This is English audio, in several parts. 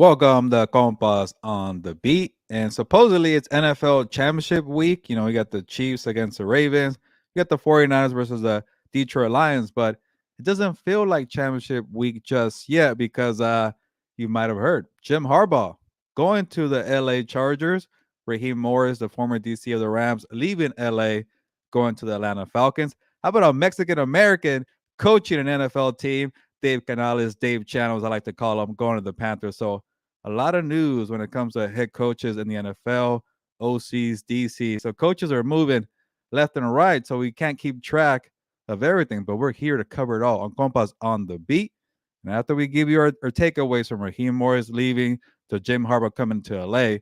Welcome to Compas on the Beat. And supposedly it's NFL Championship week. We got the Chiefs against the Ravens. We got the 49ers versus the Detroit Lions, but it doesn't feel like championship week just yet because you might have heard Jim Harbaugh going to the LA Chargers, Raheem Morris, the former DC of the Rams, leaving LA, going to the Atlanta Falcons. How about a Mexican American coaching an NFL team? Dave Canales, Dave Channels, I like to call him, going to the Panthers. So a lot of news when it comes to head coaches in the NFL, OCs, DC. So coaches are moving left and right, so we can't keep track of everything. But we're here to cover it all on Compas on the Beat. And after we give you our takeaways from Raheem Morris leaving to Jim Harbaugh coming to LA,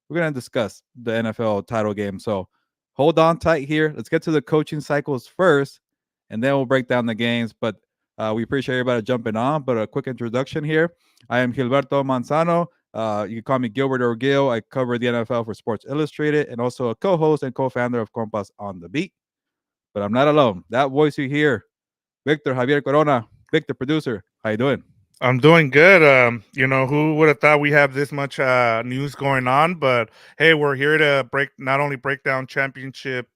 we're going to discuss the NFL title game. So hold on tight here. Let's get to the coaching cycles first, and then we'll break down the games. But we appreciate everybody jumping on. But a quick introduction here. I am Gilberto Manzano. You can call me Gilbert or Gil. I cover the NFL for Sports Illustrated and also a co-host and co-founder of Compas on the Beat. But I'm not alone. That voice you hear, Victor Javier Corona, Victor, producer. How you doing? I'm doing good. Who would have thought we have this much news going on? But hey, we're here to not only break down championship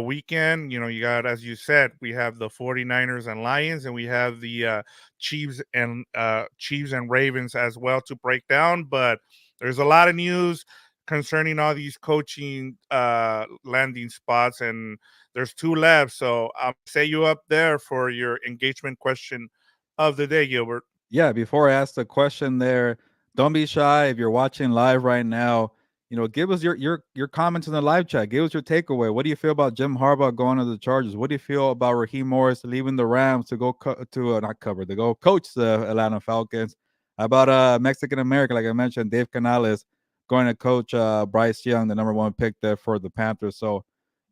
weekend. You got, as you said, we have the 49ers and Lions, and we have the Chiefs and Ravens as well to break down. But there's a lot of news concerning all these coaching landing spots, and there's two left. So I'll say you up there for your engagement question of the day, Gilbert. Yeah, before I ask the question there, don't be shy if you're watching live right now. Give us your comments in the live chat. Give us your takeaway. What do you feel about Jim Harbaugh going to the Chargers? What do you feel about Raheem Morris leaving the Rams to go not cover to go coach the Atlanta Falcons? How about Mexican American, like I mentioned, Dave Canales going to coach Bryce Young, the number one pick there for the Panthers. So,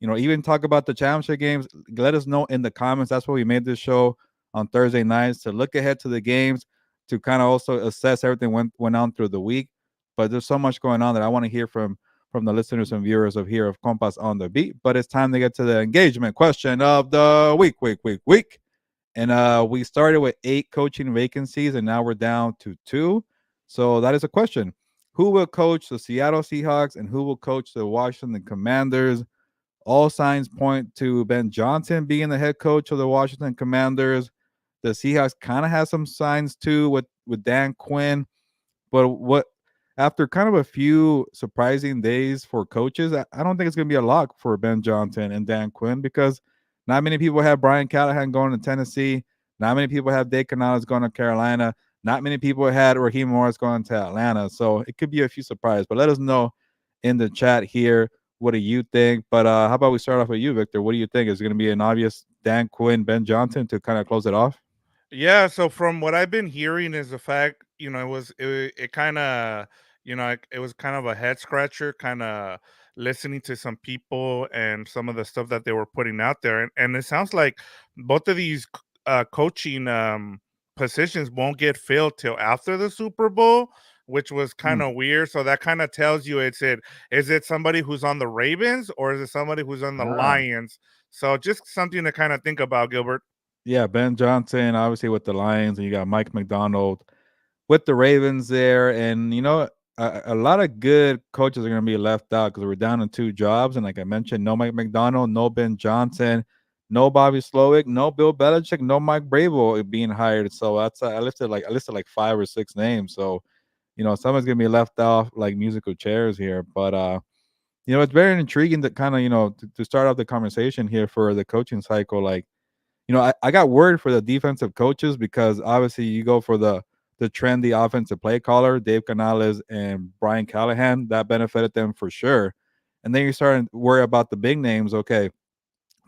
even talk about the championship games. Let us know in the comments. That's why we made this show on Thursday nights to look ahead to the games, to kind of also assess everything went on through the week. But there's so much going on that I want to hear from the listeners and viewers of Compas on the Beat. But it's time to get to the engagement question of the week. And we started with 8 coaching vacancies, and now we're down to 2. So that is a question. Who will coach the Seattle Seahawks and who will coach the Washington Commanders? All signs point to Ben Johnson being the head coach of the Washington Commanders. The Seahawks kind of have some signs too with Dan Quinn, but what after kind of a few surprising days for coaches, I don't think it's going to be a lock for Ben Johnson and Dan Quinn because not many people have Brian Callahan going to Tennessee. Not many people have Dave Canales going to Carolina. Not many people had Raheem Morris going to Atlanta. So it could be a few surprises. But let us know in the chat here. What do you think? But how about we start off with you, Victor? What do you think? Is it going to be an obvious Dan Quinn, Ben Johnson to kind of close it off? Yeah, so from what I've been hearing is the fact, it kind of, it was kind of a head scratcher, kind of listening to some people and some of the stuff that they were putting out there, and it sounds like both of these coaching positions won't get filled till after the Super Bowl, which was kind Hmm. of weird. So that kind of tells you is it somebody who's on the Ravens or is it somebody who's on the Ah. Lions? So just something to kind of think about, Gilbert. Yeah, Ben Johnson, obviously with the Lions, and you got Mike McDonald with the Ravens there. And, a lot of good coaches are going to be left out because we're down to 2 jobs. And like I mentioned, no Mike McDonald, no Ben Johnson, no Bobby Slowick, no Bill Belichick, no Mike Brable being hired. So that's I listed like 5 or 6 names. So, someone's going to be left off like musical chairs here. But, it's very intriguing to kind of, to start off the conversation here for the coaching cycle. Like, I got worried for the defensive coaches because obviously you go for the trendy offensive play caller, Dave Canales and Brian Callahan. That benefited them for sure. And then you start to worry about the big names. Okay,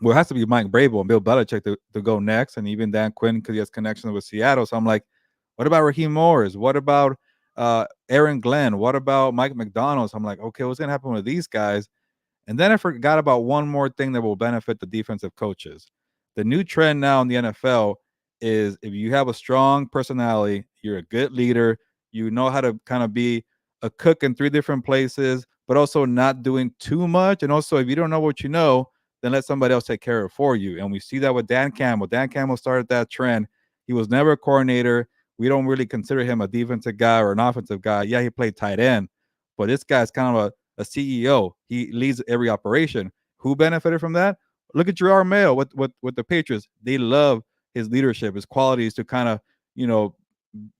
well, it has to be Mike Brable and Bill Belichick to go next, and even Dan Quinn because he has connections with Seattle. So I'm like, what about Raheem Morris? What about Aaron Glenn? What about Mike McDonald? So I'm like, okay, what's gonna happen with these guys? And then I forgot about one more thing that will benefit the defensive coaches. The new trend now in the NFL is if you have a strong personality, you're a good leader, you know how to kind of be a cook in 3 different places, but also not doing too much. And also, if you don't know what you know, then let somebody else take care of it for you. And we see that with Dan Campbell. Dan Campbell started that trend. He was never a coordinator. we don't really consider him a defensive guy or an offensive guy. Yeah, he played tight end, but this guy's kind of a CEO. He leads every operation. Who benefited from that? Look at Gerard Mayo with the Patriots. They love his leadership, his qualities to kind of, you know,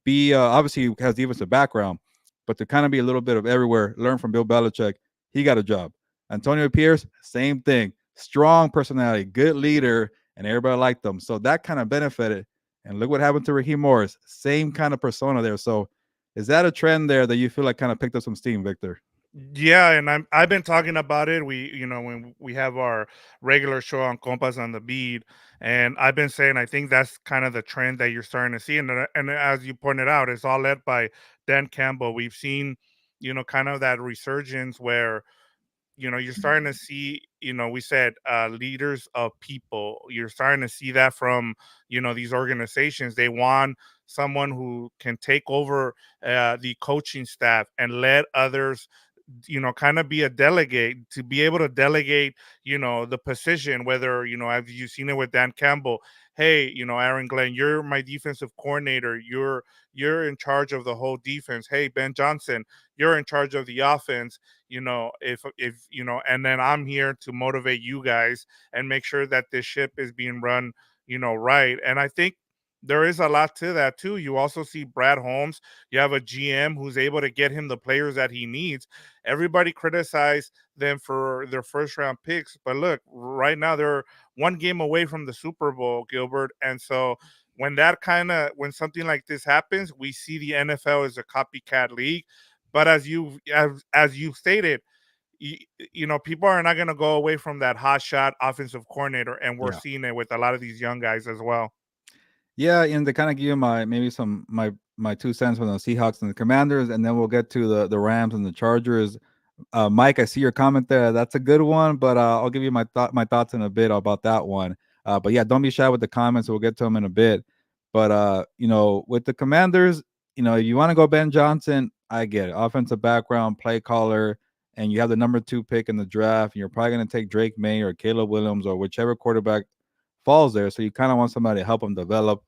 be obviously he has defensive background, but to kind of be a little bit of everywhere, learn from Bill Belichick, he got a job. Antonio Pierce, same thing. Strong personality, good leader, and everybody liked them. So that kind of benefited. And look what happened to Raheem Morris. Same kind of persona there. So is that a trend there that you feel like kind of picked up some steam, Victor? Yeah, and I've been talking about it. We, when we have our regular show on Compas on the Beat, and I've been saying I think that's kind of the trend that you're starting to see, and as you pointed out, it's all led by Dan Campbell. We've seen, kind of that resurgence where you're starting to see, we said leaders of people. You're starting to see that from, these organizations. They want someone who can take over the coaching staff and let others, kind of be a delegate, to be able to delegate, the position, whether, have you seen it with Dan Campbell? Hey, Aaron Glenn, you're my defensive coordinator. You're in charge of the whole defense. Hey, Ben Johnson, you're in charge of the offense. If and then I'm here to motivate you guys and make sure that this ship is being run, right. And I think there is a lot to that too. You also see Brad Holmes. You have a GM who's able to get him the players that he needs. Everybody criticized them for their first round picks, but look, right now they're one game away from the Super Bowl, Gilbert. And so when something like this happens, we see the NFL as a copycat league. But as you stated, you, people are not going to go away from that hot shot offensive coordinator, and we're Yeah. seeing it with a lot of these young guys as well. Yeah, and to kind of give you my maybe some my 2 cents on the Seahawks and the Commanders, and then we'll get to the Rams and the Chargers. Mike, I see your comment there. That's a good one, but I'll give you my thoughts in a bit about that one. But yeah, don't be shy with the comments. We'll get to them in a bit. But with the Commanders, you want to go Ben Johnson. I get it. Offensive background, play caller, and you have the number 2 pick in the draft. And you're probably going to take Drake May or Caleb Williams or whichever quarterback falls there. So you kind of want somebody to help them develop.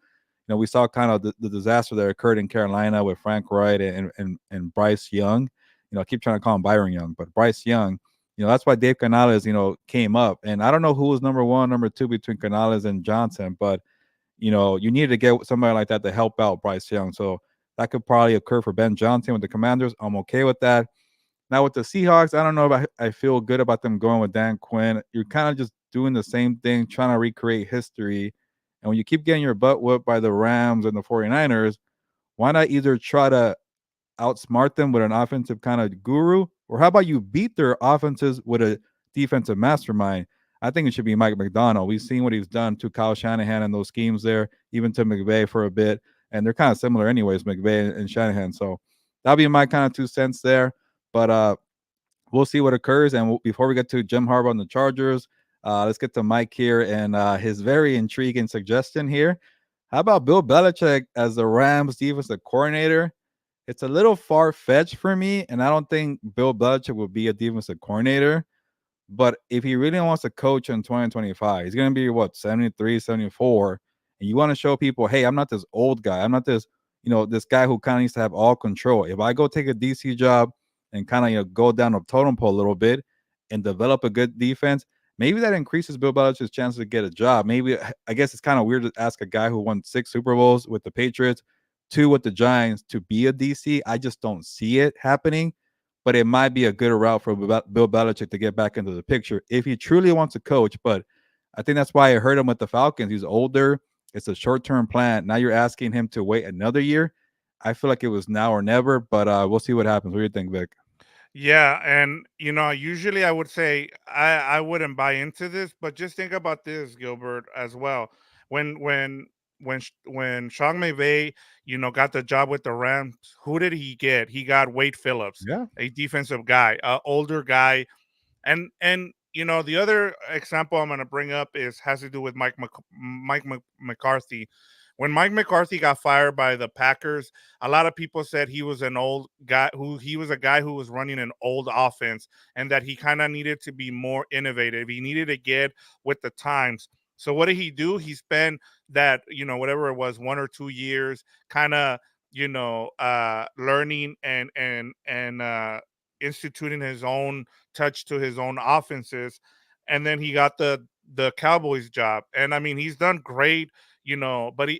We saw kind of the disaster that occurred in Carolina with Frank Wright and Bryce Young. I keep trying to call him Byron Young, but Bryce Young. That's why Dave Canales, came up. And I don't know who was number 1, number 2 between Canales and Johnson, but you needed to get somebody like that to help out Bryce Young. So that could probably occur for Ben Johnson with the Commanders. I'm okay with that. Now with the Seahawks, I don't know if I feel good about them going with Dan Quinn. You're kind of just doing the same thing, trying to recreate history. And when you keep getting your butt whooped by the Rams and the 49ers, why not either try to outsmart them with an offensive kind of guru, or how about you beat their offenses with a defensive mastermind? I think it should be Mike McDonald. We've seen what he's done to Kyle Shanahan and those schemes there, even to McVay for a bit. And they're kind of similar anyways, McVay and Shanahan. So that'll be my kind of 2 cents there. But we'll see what occurs. And before we get to Jim Harbaugh and the Chargers, let's get to Mike here and his very intriguing suggestion here. How about Bill Belichick as the Rams defensive coordinator? It's a little far fetched for me, and I don't think Bill Belichick will be a defensive coordinator. But if he really wants to coach in 2025, he's going to be what, 73, 74. And you want to show people, hey, I'm not this old guy. I'm not this, this guy who kind of needs to have all control. If I go take a DC job and kind of, go down the totem pole a little bit and develop a good defense, maybe that increases Bill Belichick's chances to get a job. Maybe, I guess it's kind of weird to ask a guy who won 6 Super Bowls with the Patriots, 2 with the Giants to be a DC. I just don't see it happening, but it might be a good route for Bill Belichick to get back into the picture if he truly wants to coach. But I think that's why I heard him with the Falcons. He's older. It's a short-term plan. Now you're asking him to wait another year. I feel like it was now or never, but we'll see what happens. What do you think, Vic? Yeah, and usually I would say I wouldn't buy into this, but just think about this, Gilbert, as well. When Sean McVay, got the job with the Rams, who did he get? He got Wade Phillips, Yeah. a defensive guy, a older guy. And the other example I'm going to bring up is has to do with McCarthy. When Mike McCarthy got fired by the Packers, a lot of people said he was an old guy, who he was a guy who was running an old offense, and that he kind of needed to be more innovative. He needed to get with the times. So what did he do? He spent that, whatever it was, 1 or 2 years, kind of, learning and instituting his own touch to his own offenses, and then he got the Cowboys job. And I mean, he's done great, but he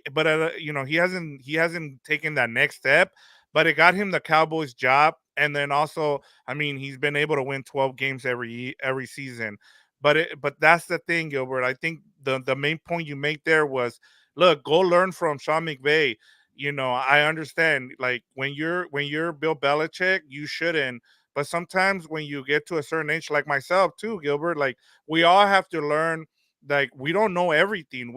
hasn't taken that next step, but it got him the Cowboys job. And then also, I mean, he's been able to win 12 games every season. But that's the thing, Gilbert. I think the main point you make there was, look, go learn from Sean McVay. I understand, like, when you're Bill Belichick, you shouldn't. But sometimes when you get to a certain age, like myself too, Gilbert, like, we all have to learn. Like, we don't know everything.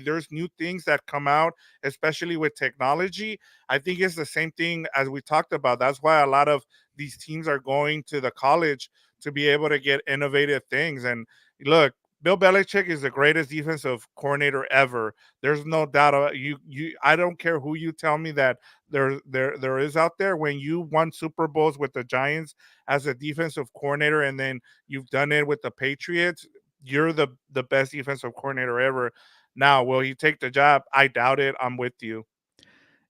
There's new things that come out, especially with technology. I think it's the same thing as we talked about. That's why a lot of these teams are going to the college to be able to get innovative things. And look, Bill Belichick is the greatest defensive coordinator ever. There's no doubt about you. I don't care who you tell me that there is out there. When you won Super Bowls with the Giants as a defensive coordinator, and then you've done it with the Patriots, you're the best defensive coordinator ever. Now, will he take the job? I doubt it. I'm with you.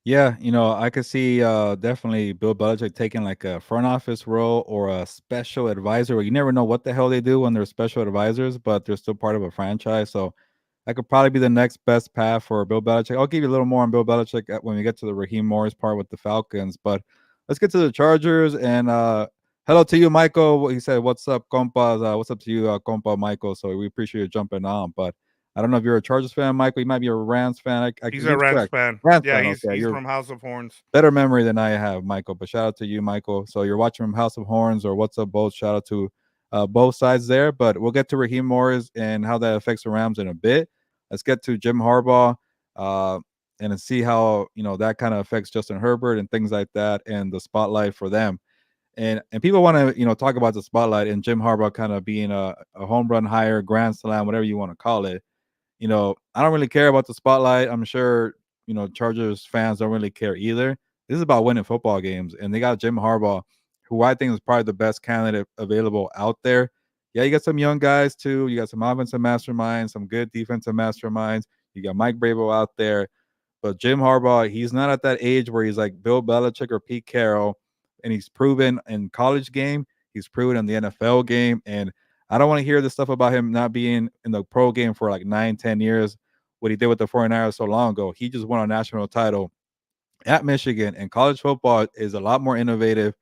Yeah, I could see definitely Bill Belichick taking like a front office role or a special advisor where you never know what the hell they do when they're special advisors, but they're still part of a franchise. So that could probably be the next best path for Bill Belichick. I'll give you a little more on Bill Belichick when we get to the Raheem Morris part with the Falcons. But let's get to the Chargers. And hello to you, Michael. He said, "What's up, compas? What's up to you, compa Michael?" So we appreciate you jumping on. But I don't know if you're a Chargers fan, Michael. You might be a Rams fan. He's a He's Rams correct. fan. Rams Yeah, fan. he's Okay, he's you're from House of Horns. better memory than I have, Michael. But shout out to you, Michael. So you're watching from House of Horns or What's Up Both. Shout out to both sides there. But we'll get to Raheem Morris and how that affects the Rams in a bit. Let's get to Jim Harbaugh uh, and see how that kind of affects Justin Herbert and things like that, and the spotlight for them. And people want to talk about the spotlight and Jim Harbaugh kind of being a home run hire, grand slam, whatever you want to call it. I don't really care about the spotlight. I'm sure, Chargers fans don't really care either. This is about winning football games, and they got Jim Harbaugh, who I think is probably the best candidate available out there. Yeah, you got some young guys too. You got some offensive masterminds, some good defensive masterminds. You got Mike Brable out there. But Jim Harbaugh, he's not at that age where he's like Bill Belichick or Pete Carroll, and he's proven in college game, he's proven in the NFL game, and I don't want to hear the stuff about him not being in the pro game for like 9, 10 years. What he did with the 49ers so long ago. He just won a national title at Michigan, and college football is a lot more innovative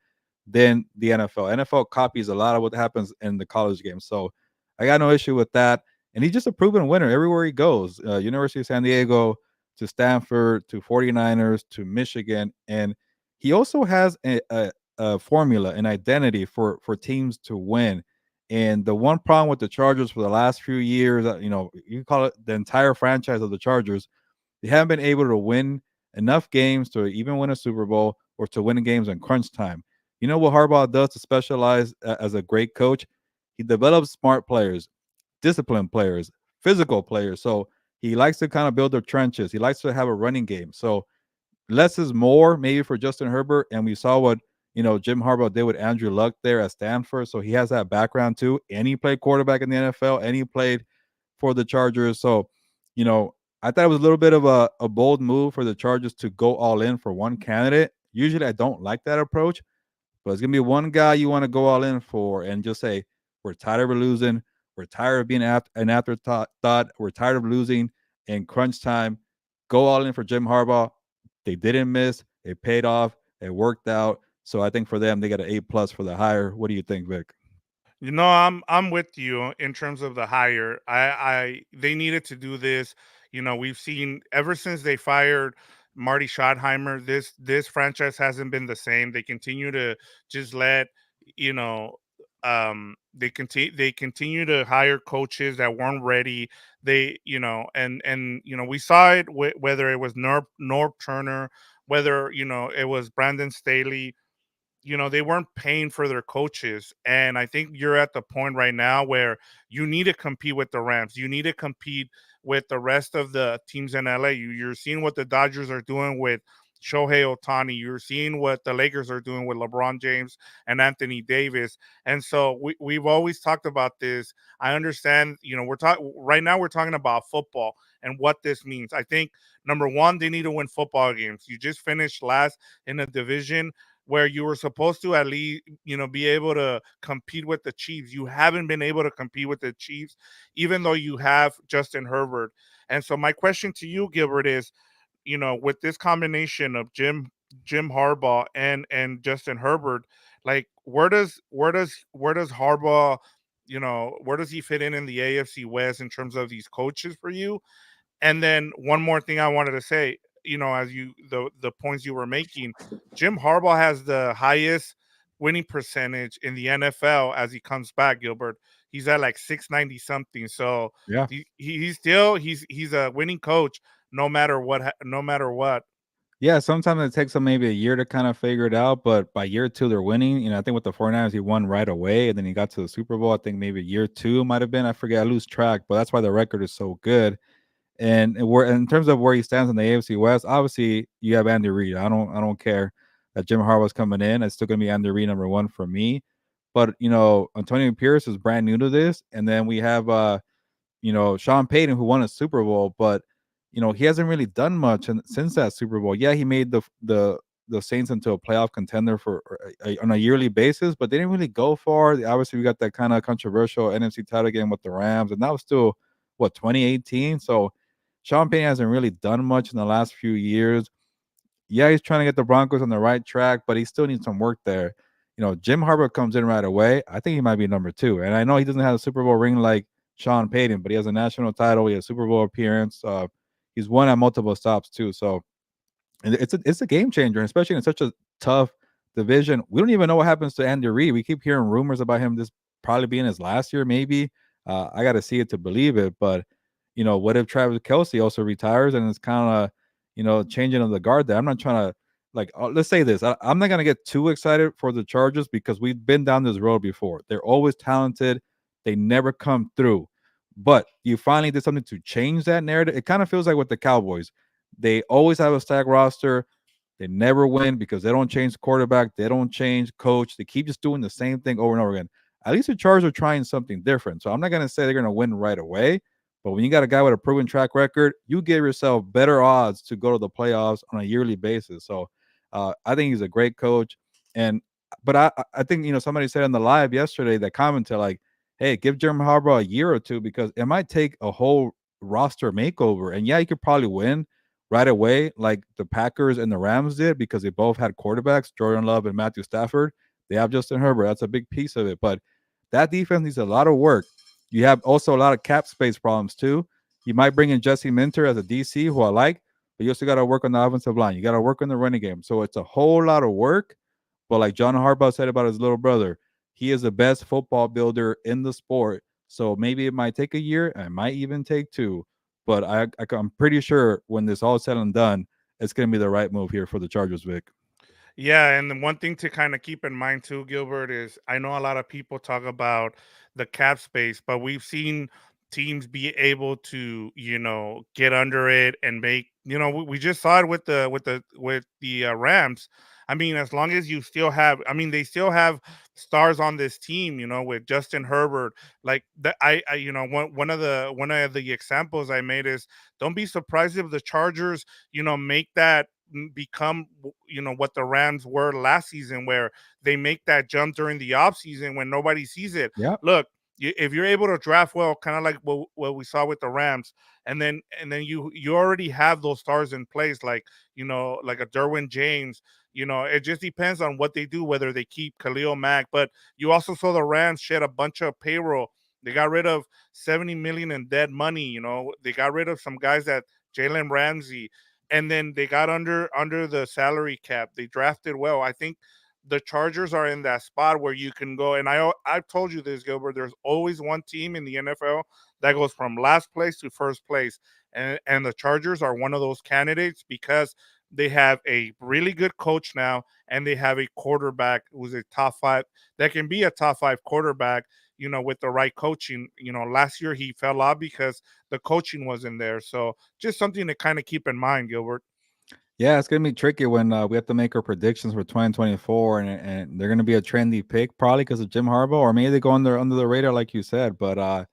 than the NFL. NFL copies a lot of what happens in the college game. So I got no issue with that. And he's just a proven winner everywhere he goes. University of San Diego to Stanford to 49ers to Michigan. And he also has a formula, an identity for teams to win. And the one problem with the Chargers for the last few years, you call it the entire franchise of the Chargers, they haven't been able to win enough games to even win a Super Bowl or to win games in crunch time. You know what Harbaugh does to specialize as a great coach? He develops smart players, disciplined players, physical players. So he likes to kind of build the trenches. He likes to have a running game. So less is more, maybe for Justin Herbert. And we saw what Jim Harbaugh did with Andrew Luck there at Stanford. So he has that background too. And he played quarterback in the NFL, and he played for the Chargers. So, you know, I thought it was a little bit of a bold move for the Chargers to go all in for one candidate. Usually I don't like that approach, but it's gonna be one guy you want to go all in for and just say, we're tired of losing, we're tired of being an afterthought, we're tired of losing in crunch time. Go all in for Jim Harbaugh. They didn't miss, it paid off, it worked out. So I think for them, they got an A+ for the hire. What do you think, Vic? I'm with you in terms of the hire. I They needed to do this. We've seen ever since they fired Marty Schottenheimer, this franchise hasn't been the same. They continue to just let you know they continue to hire coaches that weren't ready. We saw it whether it was Norb Turner, whether it was Brandon Staley. They weren't paying for their coaches. And I think you're at the point right now where you need to compete with the Rams. You need to compete with the rest of the teams in LA. You're seeing what the Dodgers are doing with Shohei Otani. You're seeing what the Lakers are doing with LeBron James and Anthony Davis. And so we've always talked about this. I understand, we're talking right now, we're talking about football and what this means. I think number one, they need to win football games. You just finished last in a division where you were supposed to at least, be able to compete with the Chiefs. You haven't been able to compete with the Chiefs, even though you have Justin Herbert. And so my question to you, Gilbert, is, with this combination of Jim Harbaugh and Justin Herbert, like where does Harbaugh, where does he fit in the AFC West in terms of these coaches for you? And then one more thing I wanted to say, as the points you were making, Jim Harbaugh has the highest winning percentage in the NFL as he comes back, Gilbert. He's at like 690 something. So Yeah. he's a winning coach no matter what no matter what. Yeah, sometimes it takes them maybe a year to kind of figure it out, but by year two, they're winning. I think with the 49ers, he won right away, and then he got to the Super Bowl. I think maybe year two might have been. I forget. I lose track, but that's why the record is so good. And we're in terms of where he stands in the AFC West, obviously you have Andy Reid. I don't care that Jim Harbaugh's coming in. It's still gonna be Andy Reid number one for me. But Antonio Pierce is brand new to this, and then we have Sean Payton, who won a Super Bowl, but he hasn't really done much since that Super Bowl. Yeah, he made the Saints into a playoff contender for on a yearly basis, but they didn't really go far. Obviously, we got that kind of controversial NFC title game with the Rams, and that was still what 2018. So Sean Payton hasn't really done much in the last few years. Yeah, he's trying to get the Broncos on the right track, but he still needs some work there. Jim Harbaugh comes in right away. I think he might be number two. And I know he doesn't have a Super Bowl ring like Sean Payton, but he has a national title. He has a Super Bowl appearance. He's won at multiple stops too. So and it's a game changer, especially in such a tough division. We don't even know what happens to Andy Reid. We keep hearing rumors about him this probably being his last year, maybe. I got to see it to believe it. But what if Travis Kelsey also retires and it's kind of changing of the guard there? I'm not trying to let's say this. I'm not gonna get too excited for the Chargers because we've been down this road before. They're always talented. They never come through. But you finally did something to change that narrative. It kind of feels like with the Cowboys. They always have a stacked roster. They never win because they don't change quarterback. They don't change coach. They keep just doing the same thing over and over again. At least the Chargers are trying something different. So I'm not going to say they're going to win right away. But when you got a guy with a proven track record, you give yourself better odds to go to the playoffs on a yearly basis. So I think he's a great coach. But I think somebody said in the live yesterday that commented like, "Hey, give Jim Harbaugh a year or two because it might take a whole roster makeover." And yeah, he could probably win right away, like the Packers and the Rams did, because they both had quarterbacks, Jordan Love and Matthew Stafford. They have Justin Herbert. That's a big piece of it. But that defense needs a lot of work. You have also a lot of cap space problems too. You might bring in Jesse Minter as a DC, who I like, but you also got to work on the offensive line. You got to work on the running game. So it's a whole lot of work. But like John Harbaugh said about his little brother, he is the best football builder in the sport. So maybe it might take a year, and it might even take two. But I'm pretty sure when this all said and done, it's going to be the right move here for the Chargers, Vic. Yeah, and the one thing to kind of keep in mind too, Gilbert, is I know a lot of people talk about the cap space, but we've seen teams be able to, get under it and make, we just saw it with the Rams. I mean, as long as you still have, I mean, they still have stars on this team, with Justin Herbert. Like the, one of the examples I made is don't be surprised if the Chargers, make that become what the Rams were last season, where they make that jump during the off season when nobody sees it. Yeah. Look, if you're able to draft well, kind of like what we saw with the Rams, and then you already have those stars in place, like like a Derwin James. It just depends on what they do, whether they keep Khalil Mack. But you also saw the Rams shed a bunch of payroll. They got rid of 70 million in dead money. They got rid of some guys that Jalen Ramsey, and then they got under the salary cap. They drafted well. I think the Chargers are in that spot where you can go. And I've told you this, Gilbert. There's always one team in the NFL that goes from last place to first place, and the Chargers are one of those candidates because they have a really good coach now, and they have a quarterback who's a top five, that can be a top five quarterback. With the right coaching. Last year he fell off because the coaching wasn't there. So just something to kind of keep in mind, Gilbert. Yeah, it's gonna be tricky when we have to make our predictions for 2024, and they're gonna be a trendy pick probably because of Jim Harbaugh, or maybe they go under the radar like you said. But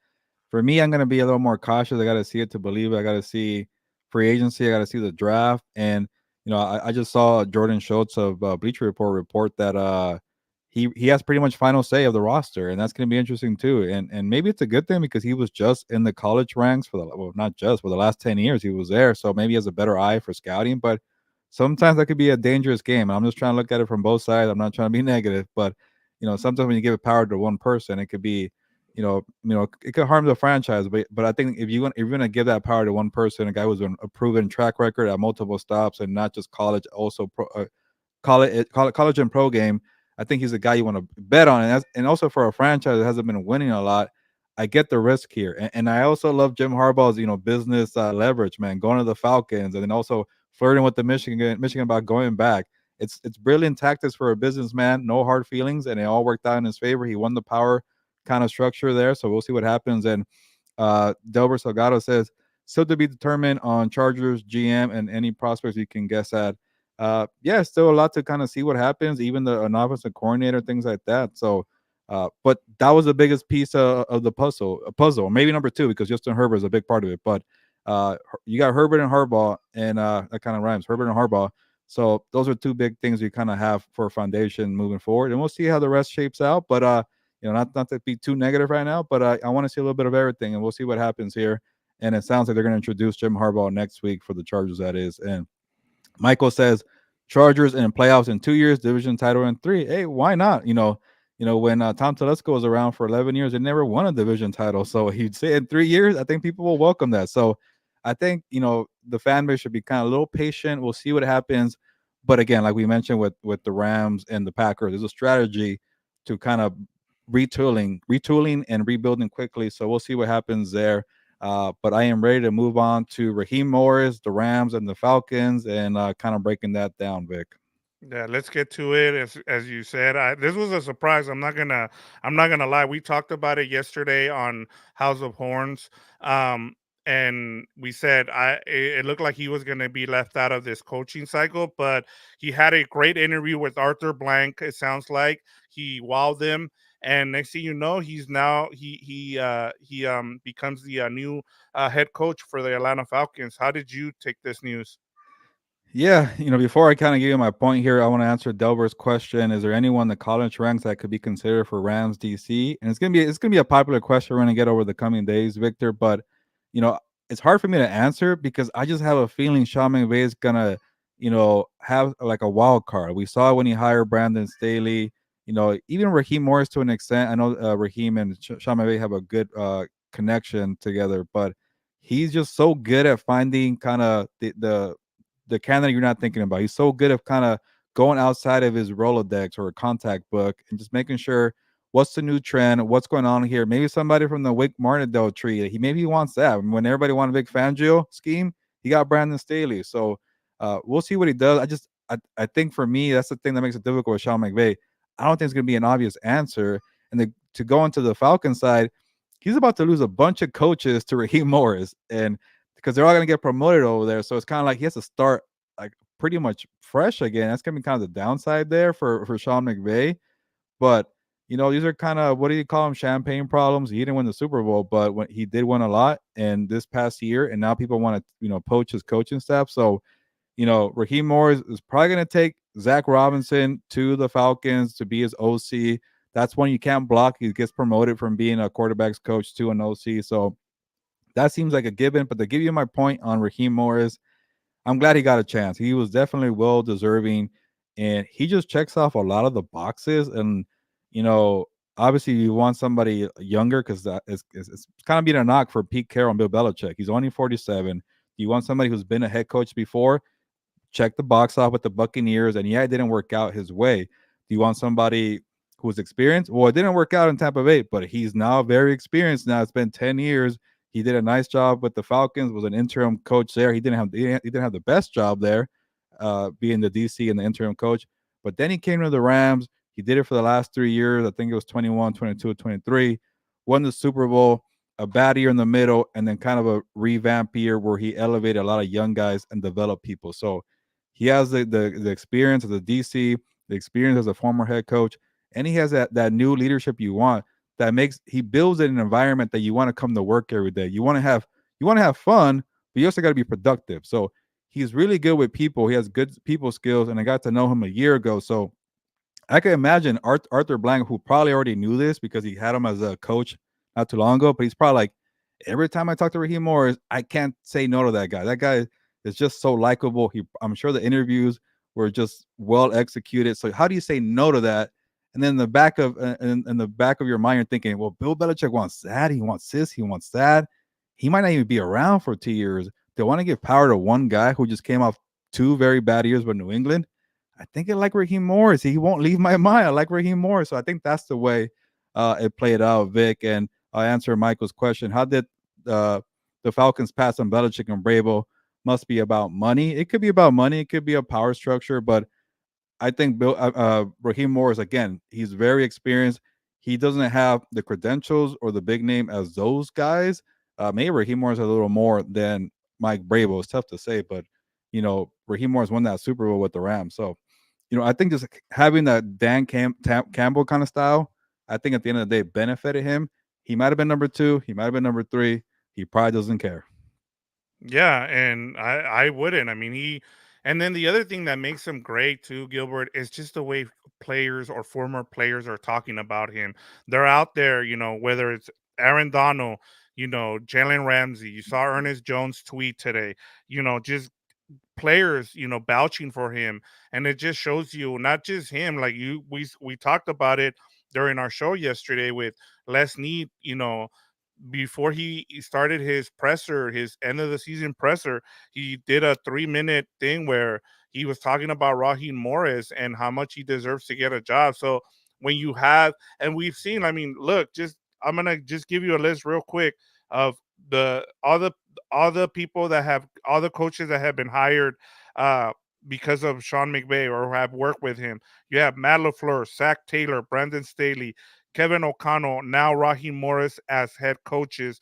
for me, I'm gonna be a little more cautious. I got to see it to believe it. I got to see free agency. I got to see the draft, and I just saw Jordan Schultz of Bleacher report that he has pretty much final say of the roster, and that's gonna be interesting too. And maybe it's a good thing because he was just in the college ranks for the well, not just for the last 10 years. He was there, so maybe he has a better eye for scouting, but sometimes that could be a dangerous game. I'm just trying to look at it from both sides. I'm not trying to be negative, but sometimes when you give it power to one person, it could be, it could harm the franchise. But I think if you're gonna give that power to one person, a guy who's a proven track record at multiple stops and not just college, also college and pro game. I think he's a guy you want to bet on, and also for a franchise that hasn't been winning a lot. I get the risk here, and I also love Jim Harbaugh's business leverage, man, going to the Falcons, and then also flirting with the Michigan about going back. It's brilliant tactics for a businessman, no hard feelings, and it all worked out in his favor. He won the power kind of structure there, so we'll see what happens. And Delbert Salgado says still to be determined on Chargers GM and any prospects you can guess at. Yeah, still a lot to kind of see what happens, even the an offensive coordinator, things like that. So, but that was the biggest piece of the puzzle, maybe number two because Justin Herbert is a big part of it. But you got Herbert and Harbaugh, and that kind of rhymes, Herbert and Harbaugh. So those are two big things you kind of have for a foundation moving forward, and we'll see how the rest shapes out. But not to be too negative right now, but I want to see a little bit of everything, and we'll see what happens here. And it sounds like they're going to introduce Jim Harbaugh next week for the Chargers. That is, and Michael says Chargers in playoffs in 2 years, division title in three. Hey, why not? When Tom Telesco was around for 11 years, they never won a division title. So he'd say in 3 years, I think people will welcome that. So I think the fan base should be kind of a little patient. We'll see what happens. But again, like we mentioned with the Rams and the Packers, there's a strategy to kind of retooling and rebuilding quickly. So we'll see what happens there. But I am ready to move on to Raheem Morris, the Rams, and the Falcons, and kind of breaking that down, Vic. Yeah, let's get to it. As you said, this was a surprise. I'm not gonna lie. We talked about it yesterday on House of Horns, um, and we said it looked like he was gonna be left out of this coaching cycle, but he had a great interview with Arthur Blank. It sounds like he wowed them, and next thing you know, he becomes the new head coach for the Atlanta Falcons. How did you take this news? Yeah, before I kind of give you my point here, I want to answer Delbert's question. Is there anyone in the college ranks that could be considered for Rams DC? And it's gonna be a popular question we're gonna get over the coming days, Victor. But you know, it's hard for me to answer because I just have a feeling Sean McVay is gonna, have like a wild card. We saw when he hired Brandon Staley. Even Raheem Morris to an extent. I know Raheem and Sean McVay have a good connection together, but he's just so good at finding kind of the candidate you're not thinking about. He's so good at kind of going outside of his Rolodex or a contact book and just making sure what's the new trend, what's going on here. Maybe somebody from the Wake Martindale tree. Maybe he wants that. When everybody wanted Vic Fangio scheme, he got Brandon Staley. So we'll see what he does. I think for me, that's the thing that makes it difficult with Sean McVay. I don't think it's gonna be an obvious answer. And to go into the Falcon side, he's about to lose a bunch of coaches to Raheem Morris. And because they're all going to get promoted over there. So it's kind of like he has to start like pretty much fresh again. That's going to be kind of the downside there for Sean McVay. But these are kind of, what do you call them, champagne problems. He didn't win the Super Bowl, but when he did win a lot and this past year, and now people want to poach his coaching staff. So Raheem Morris is probably going to take Zach Robinson to the Falcons to be his OC. That's when you can't block. He gets promoted from being a quarterback's coach to an OC. So that seems like a given. But to give you my point on Raheem Morris, I'm glad he got a chance. He was definitely well deserving, and he just checks off a lot of the boxes. And you know, obviously, you want somebody younger because that it's kind of being a knock for Pete Carroll and Bill Belichick. He's only 47. You want somebody who's been a head coach before, check the box off with the Buccaneers, and yeah, it didn't work out his way. Do you want somebody who's experienced? Well, it didn't work out in Tampa Bay, but he's now very experienced. Now it's been 10 years. He did a nice job with the Falcons. Was an interim coach there. He didn't have the best job there, being the DC and the interim coach. But then he came to the Rams. He did it for the last 3 years. I think it was 21, 22, 23. Won the Super Bowl. A bad year in the middle, and then kind of a revamp year where he elevated a lot of young guys and developed people. So He has the experience as a DC, the experience as a former head coach, and he has that new leadership you want. That makes he builds in an environment that you want to come to work every day. You want to have fun, but you also got to be productive. So he's really good with people. He has good people skills, and I got to know him a year ago. So I can imagine Arthur Blank, who probably already knew this because he had him as a coach not too long ago, but he's probably like, every time I talk to Raheem Morris, I can't say no to that guy. That guy is just so likable. I'm sure the interviews were just well executed. So how do you say no to that? And then in the back of your mind, you're thinking, well, Bill Belichick wants that. He wants this. He wants that. He might not even be around for 2 years. They want to give power to one guy who just came off two very bad years with New England. I think I like Raheem Morris. He won't leave my mind. I like Raheem Morris. So I think that's the way it played out, Vic. And I'll answer Michael's question. How did uh, the Falcons pass on Belichick and Brable? Must be about money. It could be about money. It could be a power structure. But I think Raheem Morris, again, he's very experienced. He doesn't have the credentials or the big name as those guys. Maybe Raheem Morris has a little more than Mike Brable. It's tough to say, but Raheem Morris won that Super Bowl with the Rams. So I think just having that Campbell kind of style, I think at the end of the day benefited him. He might have been number two. He might have been number three. He probably doesn't care. Yeah, and I wouldn't. I mean, and then the other thing that makes him great too, Gilbert, is just the way players or former players are talking about him. They're out there, whether it's Aaron Donald, Jalen Ramsey. You saw Ernest Jones tweet today. Just players, vouching for him, and it just shows you not just him. Like we talked about it during our show yesterday with Les Need. Before he started his presser, his end of the season presser, he did a 3-minute thing where he was talking about Raheem Morris and how much he deserves to get a job. So when you have, and we've seen, I mean, look, just I'm gonna just give you a list real quick of the all the people that have all the coaches that have been hired uh because of Sean McVay or have worked with him. You have Matt LaFleur, Zach Taylor, Brandon Staley, Kevin O'Connell, now Raheem Morris as head coaches,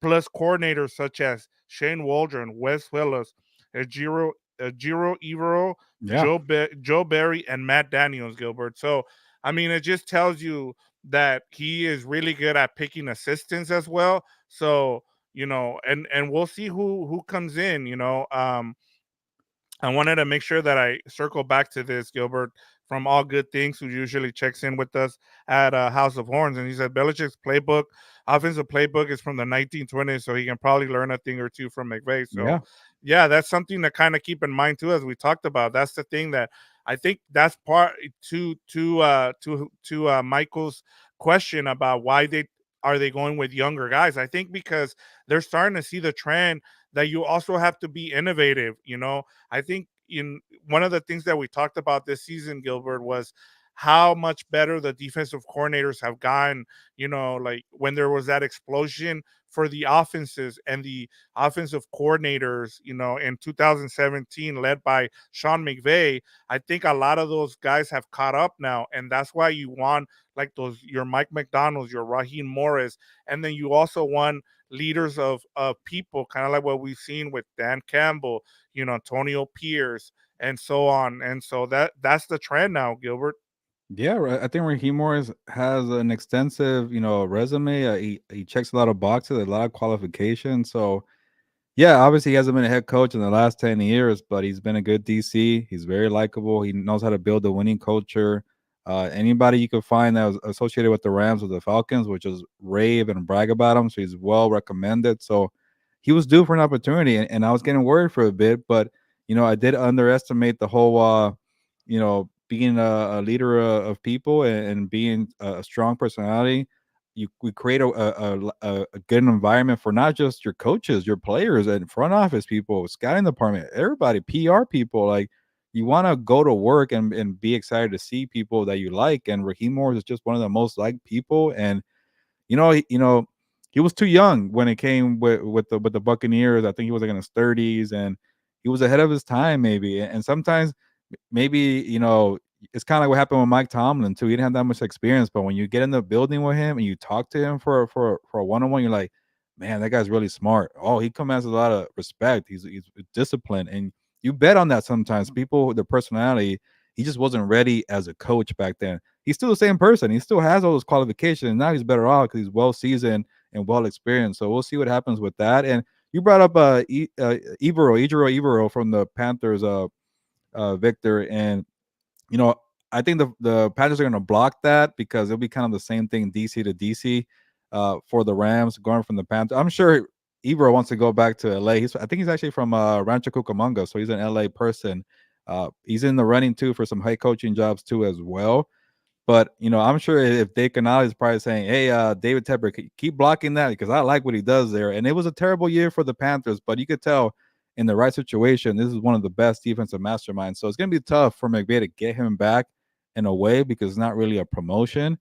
plus coordinators such as Shane Waldron, Wes Willis, Ejiro Evero, Yeah. Joe Barry, and Matt Daniels, Gilbert. So, I mean, it just tells you that he is really good at picking assistants as well. So, and we'll see who comes in. I wanted to make sure that I circle back to this, Gilbert, from All Good Things, who usually checks in with us at House of Horns. And he said Belichick's offensive playbook is from the 1920s, so he can probably learn a thing or two from McVay. So, Yeah. yeah, that's something to kind of keep in mind, too, as we talked about. That's the thing that I think that's part to Michael's question about why they going with younger guys. I think because they're starting to see the trend that you also have to be innovative. I think in one of the things that we talked about this season, Gilbert, was how much better the defensive coordinators have gotten. Like when there was that explosion for the offenses and the offensive coordinators, in 2017, led by Sean McVay. I think a lot of those guys have caught up now, and that's why you want like those your Mike McDonald's, your Raheem Morris, and then you also want leaders of people, kind of like what we've seen with Dan Campbell, Antonio Pierce, and so on. And so that's the trend now, Gilbert. Yeah, I think Raheem Morris has an extensive, resume. He checks a lot of boxes, a lot of qualifications. So yeah, obviously he hasn't been a head coach in the last 10 years, but he's been a good DC. He's very likable. He knows how to build a winning culture. Anybody you could find that was associated with the Rams or the Falcons, which is rave and brag about him. So he's well recommended. So he was due for an opportunity, and I was getting worried for a bit, but I did underestimate the whole being a leader of people and being a strong personality. We create a good environment for not just your coaches, your players, and front office people, scouting department, everybody, PR people. Like you want to go to work and be excited to see people that you like. And Raheem Morris is just one of the most liked people. And he was too young when it came with the Buccaneers. I think he was like in his 30s, and he was ahead of his time, maybe. And sometimes maybe it's kind of like what happened with Mike Tomlin too. He didn't have that much experience, but when you get in the building with him and you talk to him for a one-on-one, you're like, man, that guy's really smart. Oh, he commands a lot of respect. He's disciplined, and you bet on that sometimes. People, their personality, he just wasn't ready as a coach back then. He's still the same person. He still has all those qualifications. Now he's better off because he's well seasoned and well experienced. So we'll see what happens with that. And you brought up Ejiro from the Panthers, Victor, and you know, I think the Panthers are going to block that because it'll be kind of the same thing, DC to DC, for the Rams going from the Panthers. I'm sure Ebro wants to go back to LA. I think he's actually from Rancho Cucamonga, so he's an LA person. He's in the running too for some head coaching jobs too as well. But I'm sure if Dave Canale is probably saying, "Hey, David Tepper, keep blocking that because I like what he does there." And it was a terrible year for the Panthers, but you could tell in the right situation, this is one of the best defensive masterminds. So it's going to be tough for McVay to get him back in a way because it's not really a promotion.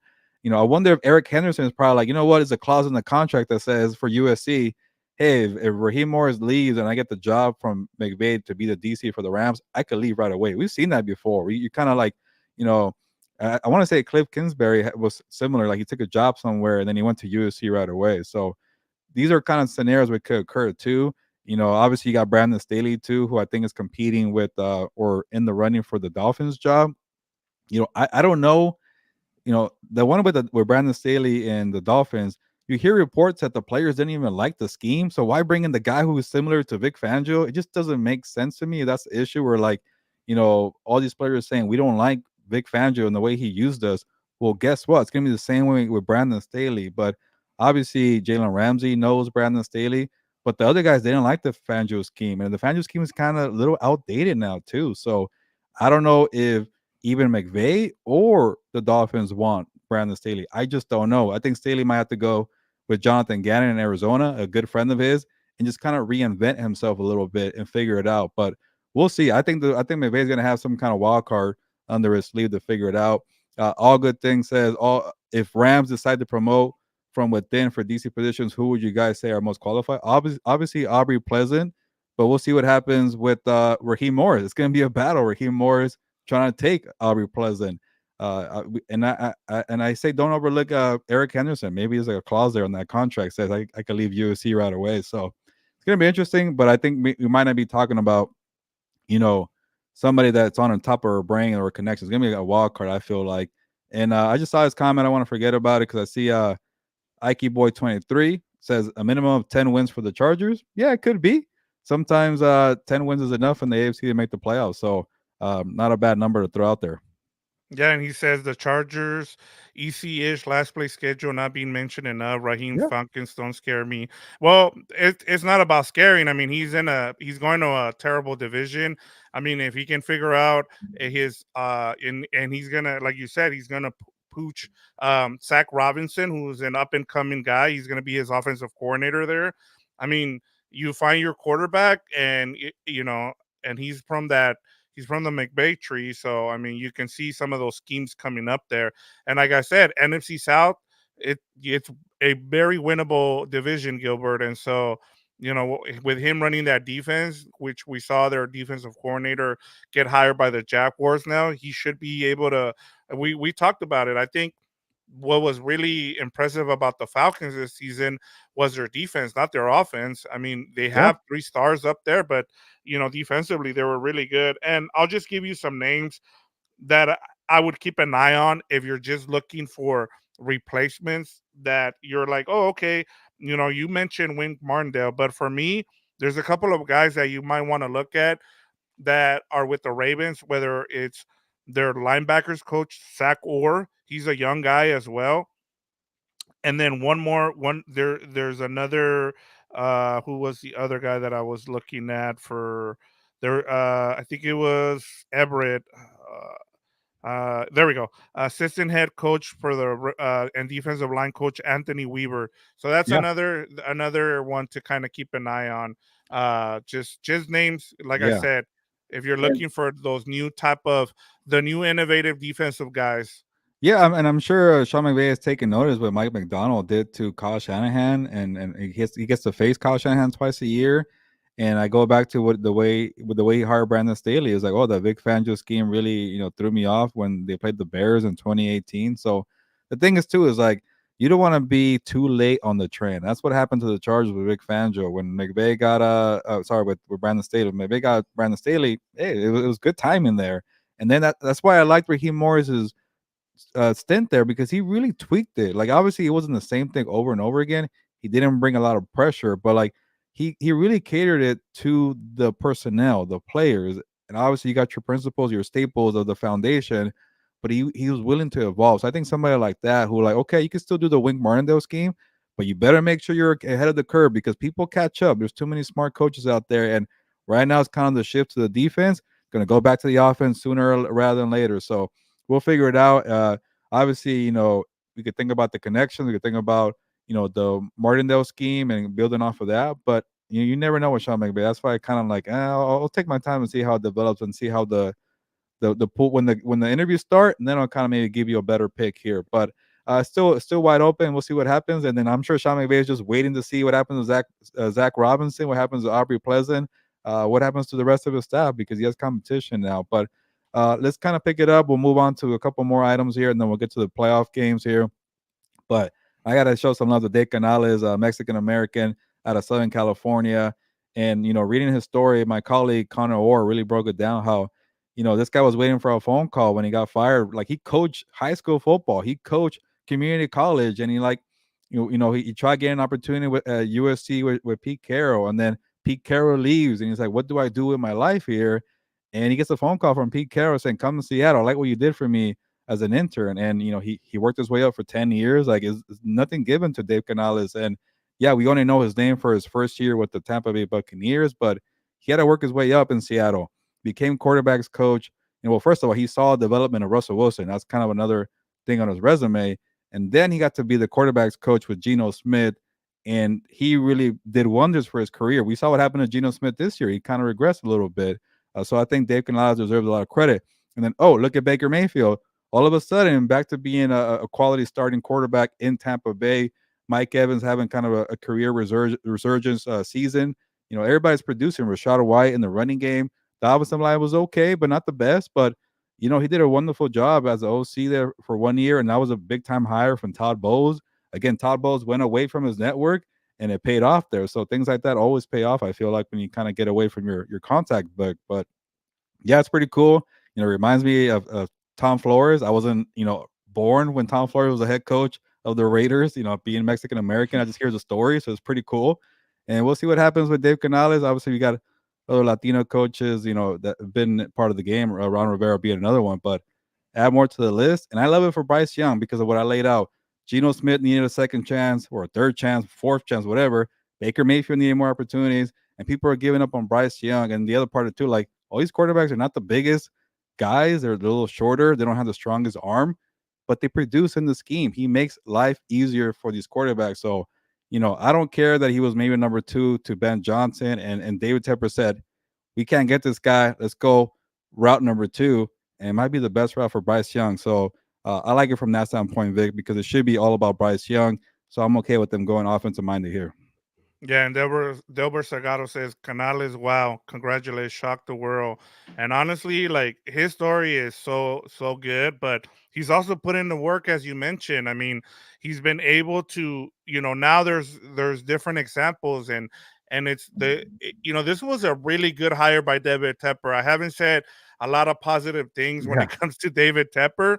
I wonder if Eric Henderson is probably like, you know what, is a clause in the contract that says for USC, hey, if Raheem Morris leaves and I get the job from McVay to be the DC for the Rams, I could leave right away. We've seen that before. You kind of like, you know, I want to say Cliff Kingsbury was similar. Like he took a job somewhere and then he went to USC right away. So these are kind of scenarios that could occur too. Obviously you got Brandon Staley too, who I think is competing with or in the running for the Dolphins job. I don't know, the one with Brandon Staley and the Dolphins, you hear reports that the players didn't even like the scheme. So why bring in the guy who is similar to Vic Fangio? It just doesn't make sense to me. That's the issue where like, all these players saying we don't like Vic Fangio and the way he used us. Well, guess what? It's gonna be the same way with Brandon Staley. But obviously Jalen Ramsey knows Brandon Staley. But the other guys, they didn't like the Fangio scheme. And the Fangio scheme is kind of a little outdated now, too. So I don't know if even McVay or the Dolphins want Brandon Staley. I just don't know. I think Staley might have to go with Jonathan Gannon in Arizona, a good friend of his, and just kind of reinvent himself a little bit and figure it out. But we'll see. I think McVay's going to have some kind of wild card under his sleeve to figure it out. All good things says all. If Rams decide to promote from within for DC positions, who would you guys say are most qualified? Obviously Aubrey Pleasant, but we'll see what happens with Raheem Morris. It's going to be a battle. Raheem Morris trying to take Aubrey Pleasant. And I say don't overlook Eric Henderson. Maybe there's like a clause there on that contract says I could leave USC right away. So it's gonna be interesting. But I think we might not be talking about you know somebody that's on top of her brain or connection. It's gonna be a wild card. I feel like. And I just saw his comment. I want to forget about it because I see Ike Boy 23 says a minimum of 10 wins for the Chargers. Yeah, it could be. Sometimes 10 wins is enough in the AFC to make the playoffs. So not a bad number to throw out there. Yeah, and he says the Chargers, EC-ish, last place schedule not being mentioned enough. Raheem Yeah. Falcons don't scare me. Well, it's not about scaring. I mean, he's going to a terrible division. I mean, if he can figure out his and he's gonna, like you said, he's gonna pooch Zach Robinson, who's an up and coming guy. He's gonna be his offensive coordinator there. I mean, you find your quarterback, and and he's from the McVay tree, so I mean, you can see some of those schemes coming up there. And like I said, NFC South, it's a very winnable division, Gilbert. And so, with him running that defense, which we saw their defensive coordinator get hired by the Jaguars, now he should be able to. We talked about it. I think what was really impressive about the Falcons this season was their defense, not their offense. I mean, they Yeah. have three stars up there, but defensively they were really good. And I'll just give you some names that I would keep an eye on if you're just looking for replacements that you're like, oh, okay, you mentioned Wink Martindale, but for me, there's a couple of guys that you might want to look at that are with the Ravens, whether it's their linebackers coach, Zach Orr. He's a young guy as well. And then there's another who was the other guy that I was looking at for there I think it was Everett. There we go. Assistant head coach for the and defensive line coach Anthony Weaver. So that's Yeah. another one to kind of keep an eye on. Just names, like I Yeah. said, if you're And looking for those new type of the new innovative defensive guys. yeah, and I'm sure Sean McVay has taken notice what Mike McDonald did to Kyle Shanahan, and he gets to face Kyle Shanahan twice a year. And I go back to the way he hired Brandon Staley is like, oh, the Vic Fangio scheme really threw me off when they played the Bears in 2018. So the thing is too is like you don't want to be too late on the train. That's what happened to the Chargers with Vic Fangio when McVay got sorry, with Brandon Staley. When McVay got Brandon Staley, hey, it was good timing there. And then that's why I liked Raheem Morris's stint there because he really tweaked it. Like obviously it wasn't the same thing over and over again. He didn't bring a lot of pressure, but like he really catered it to the personnel, the players, and obviously you got your principles, your staples of the foundation. But he was willing to evolve. So I think somebody like that who like okay, you can still do the Wink Martindale scheme, but you better make sure you're ahead of the curve because people catch up. There's too many smart coaches out there, and right now it's kind of the shift to the defense. Going to go back to the offense sooner rather than later. So we'll figure it out. Obviously, we could think about the connections. We could think about, the Martindale scheme and building off of that. But you never know with Sean McVay. That's why I kind of like, I'll take my time and see how it develops and see how the pool when the interviews start, and then I'll kind of maybe give you a better pick here. But still wide open. We'll see what happens, and then I'm sure Sean McVay is just waiting to see what happens with Zach Robinson, what happens with Aubrey Pleasant, what happens to the rest of his staff because he has competition now. But let's kind of pick it up. We'll move on to a couple more items here, and then we'll get to the playoff games here. But I got to show some love to Dave Canales, a Mexican American out of Southern California. And, reading his story, my colleague Connor Orr really broke it down how, this guy was waiting for a phone call when he got fired. Like he coached high school football, he coached community college, and he like, he tried getting an opportunity with USC with Pete Carroll, and then Pete Carroll leaves, and he's like, "What do I do with my life here?" And he gets a phone call from Pete Carroll saying, "Come to Seattle. I like what you did for me as an intern." And he worked his way up for 10 years. Like is nothing given to Dave Canales. And yeah, we only know his name for his first year with the Tampa Bay Buccaneers, but he had to work his way up in Seattle. Became quarterbacks coach. And well, first of all, he saw development of Russell Wilson. That's kind of another thing on his resume. And then he got to be the quarterbacks coach with Geno Smith. And he really did wonders for his career. We saw what happened to Geno Smith this year. He kind of regressed a little bit. So I think Dave Canales deserves a lot of credit. And then, oh, look at Baker Mayfield. All of a sudden, back to being a quality starting quarterback in Tampa Bay. Mike Evans having kind of a career resurgence season. Everybody's producing. Rashad White in the running game. The offensive line was okay, but not the best. But he did a wonderful job as an OC there for 1 year, and that was a big time hire from Todd Bowles. Again, Todd Bowles went away from his network, and it paid off there. So things like that always pay off. I feel like when you kind of get away from your contact book, but yeah, it's pretty cool. It reminds me of Tom Flores. I wasn't, born when Tom Flores was the head coach of the Raiders. Being Mexican American, I just hear the story, so it's pretty cool. And we'll see what happens with Dave Canales. Obviously, we got other Latino coaches, that have been part of the game. Ron Rivera being another one, but add more to the list. And I love it for Bryce Young because of what I laid out. Geno Smith needed a second chance or a third chance, fourth chance, whatever. Baker Mayfield needed more opportunities, and people are giving up on Bryce Young. And the other part of it too, like all these quarterbacks are not the biggest guys; they're a little shorter. They don't have the strongest arm, but they produce in the scheme. He makes life easier for these quarterbacks. So, I don't care that he was maybe number two to Ben Johnson, and David Tepper said, "We can't get this guy. Let's go route number two." And it might be the best route for Bryce Young. So I like it from that standpoint, Vic, because it should be all about Bryce Young. So I'm okay with them going offensive minded here. Yeah, and Delbert Sagado says Canales, wow, congratulations, shocked the world. And honestly, like his story is so good, but he's also put in the work as you mentioned. I mean, he's been able to, now there's different examples and this was a really good hire by David Tepper. I haven't said a lot of positive things when Yeah. it comes to David Tepper,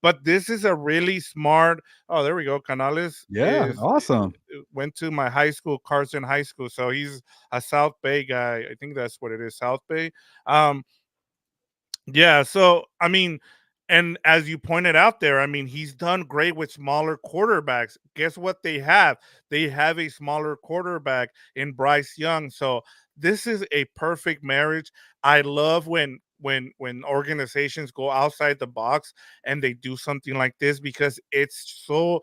but this is a really smart. Oh, there we go. Canales Yeah. is Awesome. went to my high school, Carson High School. So he's a South Bay guy. I think that's what it is, South Bay. Um, yeah, so I mean, and as you pointed out there, I mean, he's done great with smaller quarterbacks. Guess what they have? They have a smaller quarterback in Bryce Young. So this is a perfect marriage. I love when organizations go outside the box and they do something like this because it's so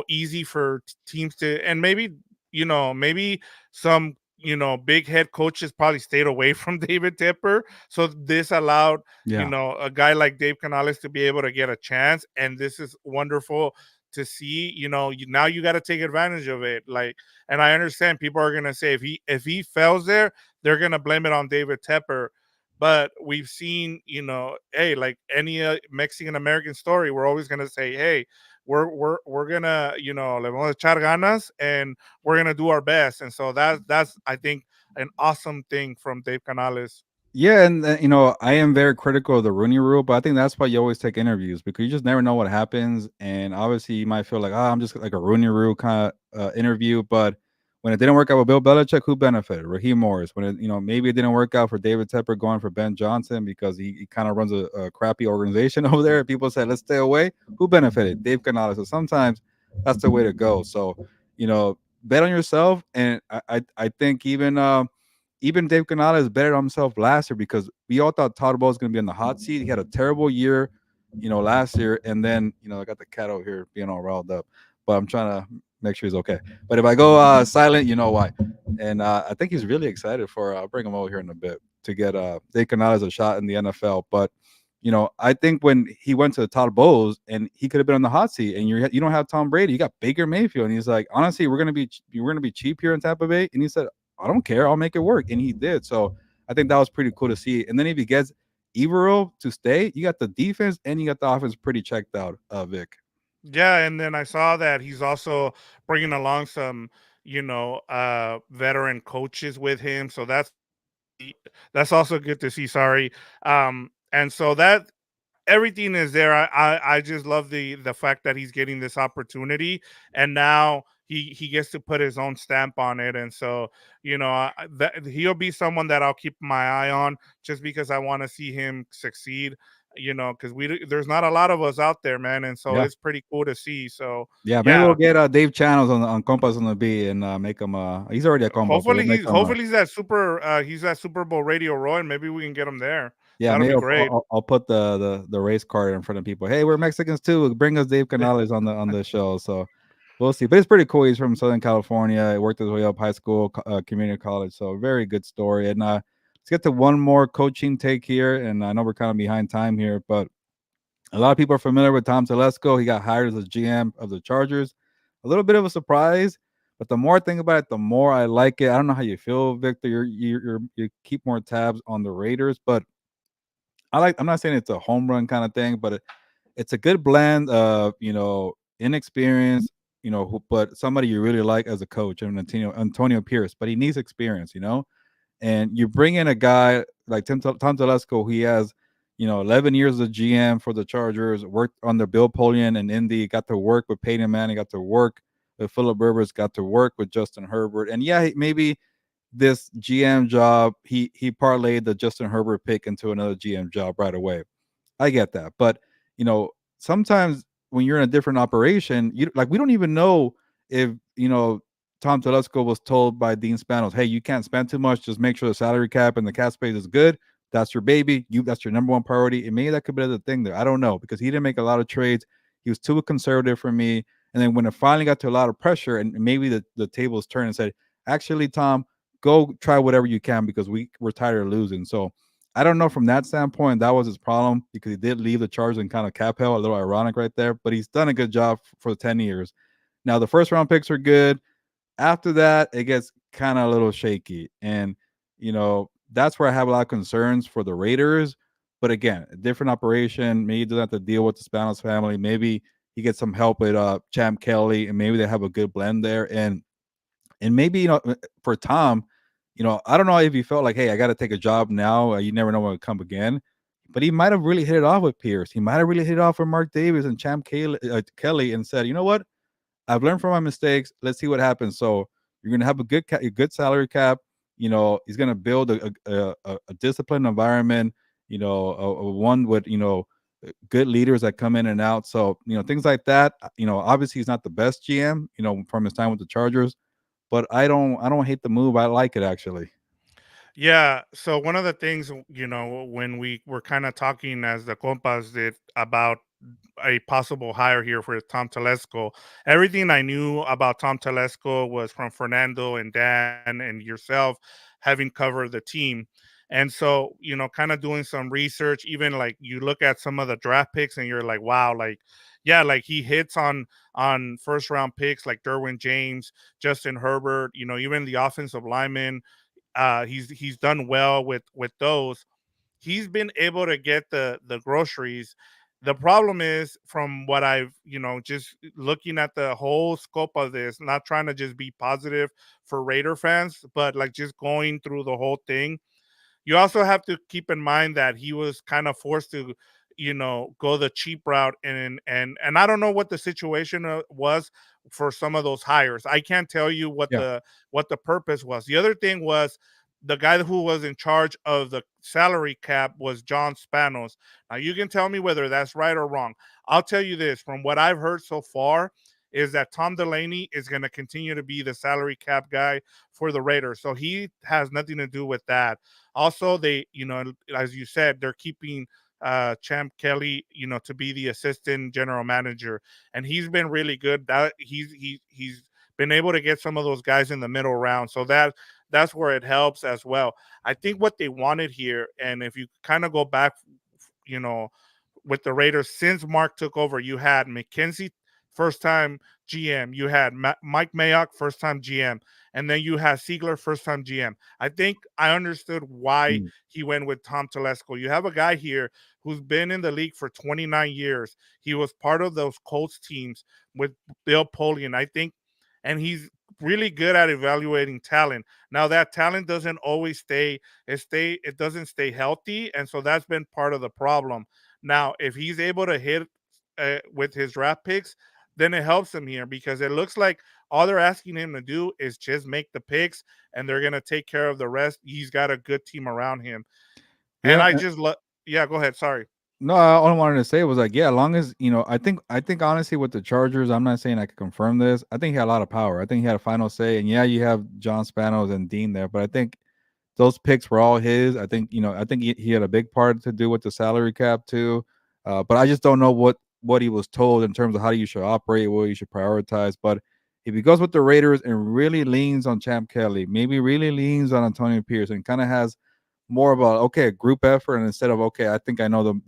easy for teams to, and maybe some big head coaches probably stayed away from David Tepper, so this allowed Yeah. a guy like Dave Canales to be able to get a chance, and this is wonderful to see. Now you got to take advantage of it. Like, and I understand people are gonna say if he fails there, they're gonna blame it on David Tepper. But we've seen, hey, like any Mexican American story, we're always gonna say, hey, we're gonna, le vamos a echar ganas, and we're gonna do our best. And so that's I think an awesome thing from Dave Canales. Yeah, and I am very critical of the Rooney Rule, but I think that's why you always take interviews because you just never know what happens. And obviously, you might feel like, I'm just like a Rooney Rule kind of interview. But when it didn't work out with Bill Belichick, who benefited? Raheem Morris. When maybe it didn't work out for David Tepper going for Ben Johnson because he kind of runs a crappy organization over there. People said, let's stay away. Who benefited? Dave Canales. So sometimes that's the way to go. So you know, bet on yourself, and I think even Dave Canales betted on himself last year because we all thought Todd Bowles was going to be in the hot seat. He had a terrible year, last year, and then I got the cat over here being all riled up, but I'm trying to make sure he's okay. But if I go silent, you know why. And I think he's really excited for. I'll bring him over here in a bit to get Dave Canales a shot in the NFL. But I think when he went to Todd Bowles and he could have been on the hot seat, and you don't have Tom Brady, you got Baker Mayfield, and he's like, honestly, we're gonna be cheap here in Tampa Bay, and he said, I don't care. I'll make it work. And he did. So I think that was pretty cool to see. And then if he gets Evero to stay, you got the defense and you got the offense pretty checked out, Vic. Yeah, and then I saw that he's also bringing along some, veteran coaches with him. So that's also good to see. Sorry. And so that everything is there. I just love the fact that he's getting this opportunity, and now he gets to put his own stamp on it. And so, that he'll be someone that I'll keep my eye on, just because I want to see him succeed. Because there's not a lot of us out there, man, and so Yeah. it's pretty cool to see. So Yeah. Maybe we'll yeah, get Dave Channels on Compas on the B and make him he's already a Compas, so we'll make him he's that Super Bowl radio Roy, and maybe we can get him there. yeah, That'll maybe be I'll, great. I'll, I'll put the race card in front of people. Hey, we're Mexicans too. Bring us Dave Canales on the show. So we'll see. But it's pretty cool. He's from Southern California. He worked his way up high school, community college. So very good story. And let's get to one more coaching take here. And I know we're kind of behind time here, but a lot of people are familiar with Tom Telesco. He got hired as the GM of the Chargers. A little bit of a surprise, but the more I think about it, the more I like it. I don't know how you feel, Victor. You keep more tabs on the Raiders, but I'm not saying it's a home run kind of thing, but it's a good blend of inexperience, but somebody you really like as a coach, and Antonio Pierce, but he needs experience, and you bring in a guy like Tom Telesco. He has 11 years as a GM for the Chargers, worked under Bill Polian and Indy, got to work with Peyton Manning, got to work with Philip Rivers, got to work with Justin Herbert, and yeah, maybe this GM job, he parlayed the Justin Herbert pick into another GM job right away. I get that, but you know, sometimes when you're in a different operation, we don't even know if Tom Telesco was told by Dean Spanos, "Hey, you can't spend too much. Just make sure the salary cap and the cap space is good. That's your baby. That's your number one priority." And maybe that could be the thing there. I don't know because he didn't make a lot of trades. He was too conservative for me. And then when it finally got to a lot of pressure, and maybe the tables turned and said, "Actually, Tom, go try whatever you can because we're tired of losing." So I don't know from that standpoint. That was his problem because he did leave the Chargers in kind of cap hell. A little ironic right there, but he's done a good job for 10 years. Now the first round picks are good. After that, it gets kind of a little shaky, and that's where I have a lot of concerns for the Raiders. But again, a different operation. Maybe he doesn't have to deal with the Spanos family. Maybe he gets some help with Champ Kelly, and maybe they have a good blend there. And maybe for Tom, I don't know if he felt like, hey, I got to take a job now. You never know when it'll come again. But he might have really hit it off with Pierce. He might have really hit it off with Mark Davis and Champ Kelly and said, you know what? I've learned from my mistakes. Let's see what happens. So you're gonna have a good salary cap. He's gonna build a disciplined environment. A one with good leaders that come in and out. So things like that. Obviously he's not the best GM. From his time with the Chargers, but I don't hate the move. I like it actually. Yeah. So one of the things, when we were kind of talking as the compas did about a possible hire here for Tom Telesco, everything I knew about Tom Telesco was from Fernando and Dan and yourself, having covered the team. And so, kind of doing some research, even like you look at some of the draft picks and you're like, wow, like, yeah, like he hits on first round picks like Derwin James, Justin Herbert, even the offensive lineman. He's done well with those. He's been able to get the groceries The problem is, from what I've, just looking at the whole scope of this, not trying to just be positive for Raider fans, but like just going through the whole thing, you also have to keep in mind that he was kind of forced to, go the cheap route, and I don't know what the situation was for some of those hires. I can't tell you Yeah. what the purpose was. The other thing was the guy who was in charge of the salary cap was John Spanos. Now you can tell me whether that's right or wrong. I'll tell you this, from what I've heard so far, is that Tom Delaney is going to continue to be the salary cap guy for the Raiders. So he has nothing to do with that. Also, they, as you said, they're keeping Champ Kelly, to be the assistant general manager, and he's been really good. That he's been able to get some of those guys in the middle round, so that's where it helps as well. I think what they wanted here, and if you kind of go back, you know, with the Raiders since Mark took over, you had McKenzie first time GM, you had Mike Mayock first time GM, and then you had Siegler first time GM. I think I understood why Mm. he went with Tom Telesco. You have a guy here who's been in the league for 29 years. He was part of those Colts teams with Bill Polian, I think, and he's really good at evaluating talent. Now that talent doesn't always it doesn't stay healthy, and so that's been part of the problem. Now, if he's able to hit with his draft picks, then it helps him here because it looks like all they're asking him to do is just make the picks, and they're gonna take care of the rest. He's got a good team around him, and Yeah. I just love. Yeah, go ahead. Sorry. No, all I wanted to say was like, yeah, as long as I think honestly with the Chargers, I'm not saying I could confirm this. I think he had a lot of power. I think he had a final say, and yeah, you have John Spanos and Dean there, but I think those picks were all his. I think he had a big part to do with the salary cap too. But I just don't know what he was told in terms of how you should operate, what you should prioritize. But if he goes with the Raiders and really leans on Champ Kelly, maybe really leans on Antonio Pierce, and kind of has more of a okay group effort, and instead of okay, I think I know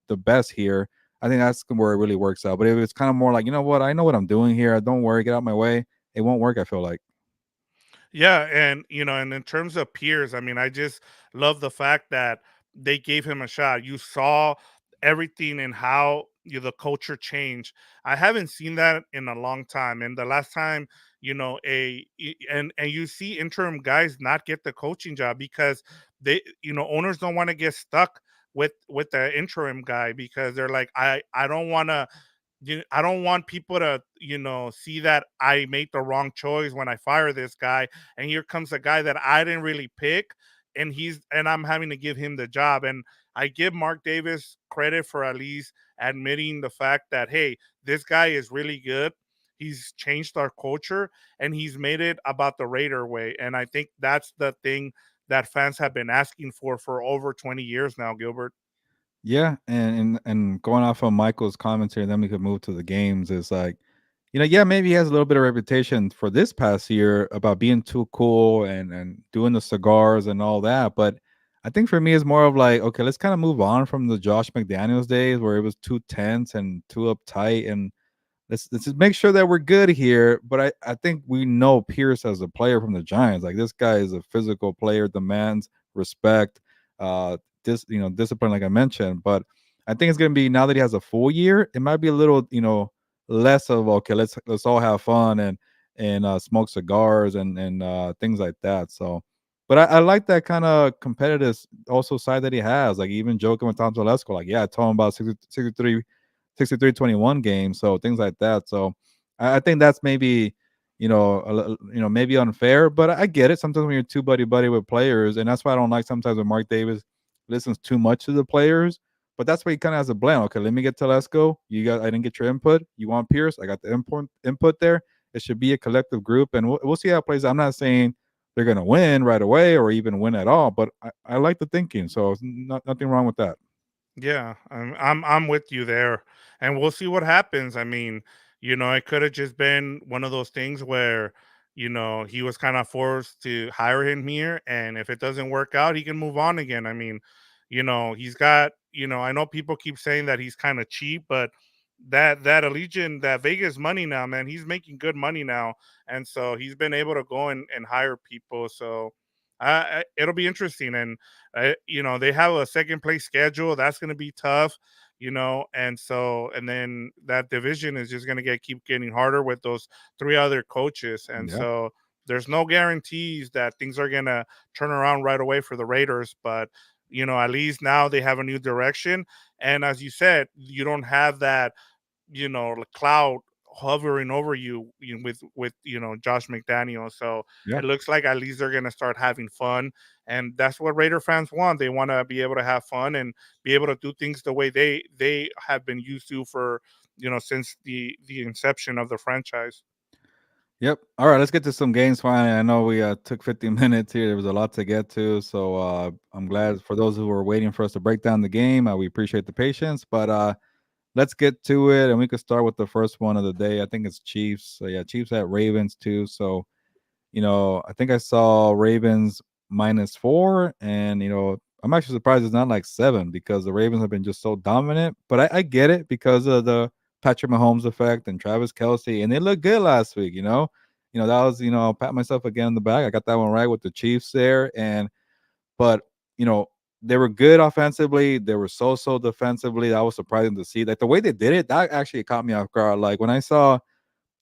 the best here. I think that's where it really works out. But if it's kind of more like, you know what, I know what I'm doing here. Don't worry, get out my way. It won't work. I feel like. Yeah, and and in terms of peers, I mean, I just love the fact that they gave him a shot. You saw everything and how the culture changed. I haven't seen that in a long time. And the last time, and you see interim guys not get the coaching job because owners don't want to get stuck with the interim guy because they're like, I don't want to I don't want people to, see that I made the wrong choice when I fire this guy. And here comes a guy that I didn't really pick, and I'm having to give him the job. And I give Mark Davis credit for at least admitting the fact that hey, this guy is really good. He's changed our culture and he's made it about the Raider way. And I think that's the thing that fans have been asking for over 20 years now, Gilbert. Yeah, and going off of Michael's commentary, then we could move to the games. Is like, yeah, maybe he has a little bit of reputation for this past year about being too cool and doing the cigars and all that. But I think for me, it's more of like, okay, let's kind of move on from the Josh McDaniels days where it was too tense and too uptight, and let's just make sure that we're good here. But I think we know Pierce as a player from the Giants. Like this guy is a physical player, demands respect, discipline, like I mentioned. But I think it's gonna be now that he has a full year, it might be a little, less of okay, let's all have fun and smoke cigars and things like that. So but I like that kind of competitive also side that he has. Like even joking with Tom Telesco, like, yeah, I told him about 63-21 games, so things like that. So I think that's maybe maybe unfair, but I get it. Sometimes when you're too buddy buddy with players, and that's why I don't like sometimes when Mark Davis listens too much to the players. But that's why he kind of has a blend. Okay, let me get Telesco. I didn't get your input. You want Pierce? I got the input there. It should be a collective group, and we'll see how it plays. I'm not saying they're gonna win right away or even win at all, but I like the thinking. So nothing wrong with that. Yeah, I'm with you there, and we'll see what happens. I mean, it could have just been one of those things where, he was kind of forced to hire him here, and if it doesn't work out, he can move on again. I mean, he's got, I know people keep saying that he's kind of cheap, but that Allegiant, that Vegas money now, man, he's making good money now, and so he's been able to go and hire people. So it'll be interesting, and they have a second place schedule. That's going to be tough. and so and then that division is just going to keep getting harder with those three other coaches, and Yeah. so there's no guarantees that things are going to turn around right away for the Raiders, but at least now they have a new direction. And as you said, you don't have that cloud hovering over you, with Josh McDaniel. So Yeah. it looks like at least they're gonna start having fun, and that's what Raider fans want. They want to be able to have fun and be able to do things the way they have been used to for since the inception of the franchise. Yep. All right, let's get to some games finally. I know we took 15 minutes here. There was a lot to get to, so I'm glad for those who were waiting for us to break down the game. We appreciate the patience, but let's get to it, and we could start with the first one of the day. I think it's Chiefs. So yeah, Chiefs at Ravens too. So I think I saw Ravens -4, and I'm actually surprised it's not like 7 because the Ravens have been just so dominant. But I get it because of the Patrick Mahomes effect and Travis Kelsey, and they looked good last week. That was I'll pat myself again in the back. I got that one right with the Chiefs there, and but you know they were good offensively. They were so defensively. That was surprising to see. Like the way they did it, that actually caught me off guard. Like when I saw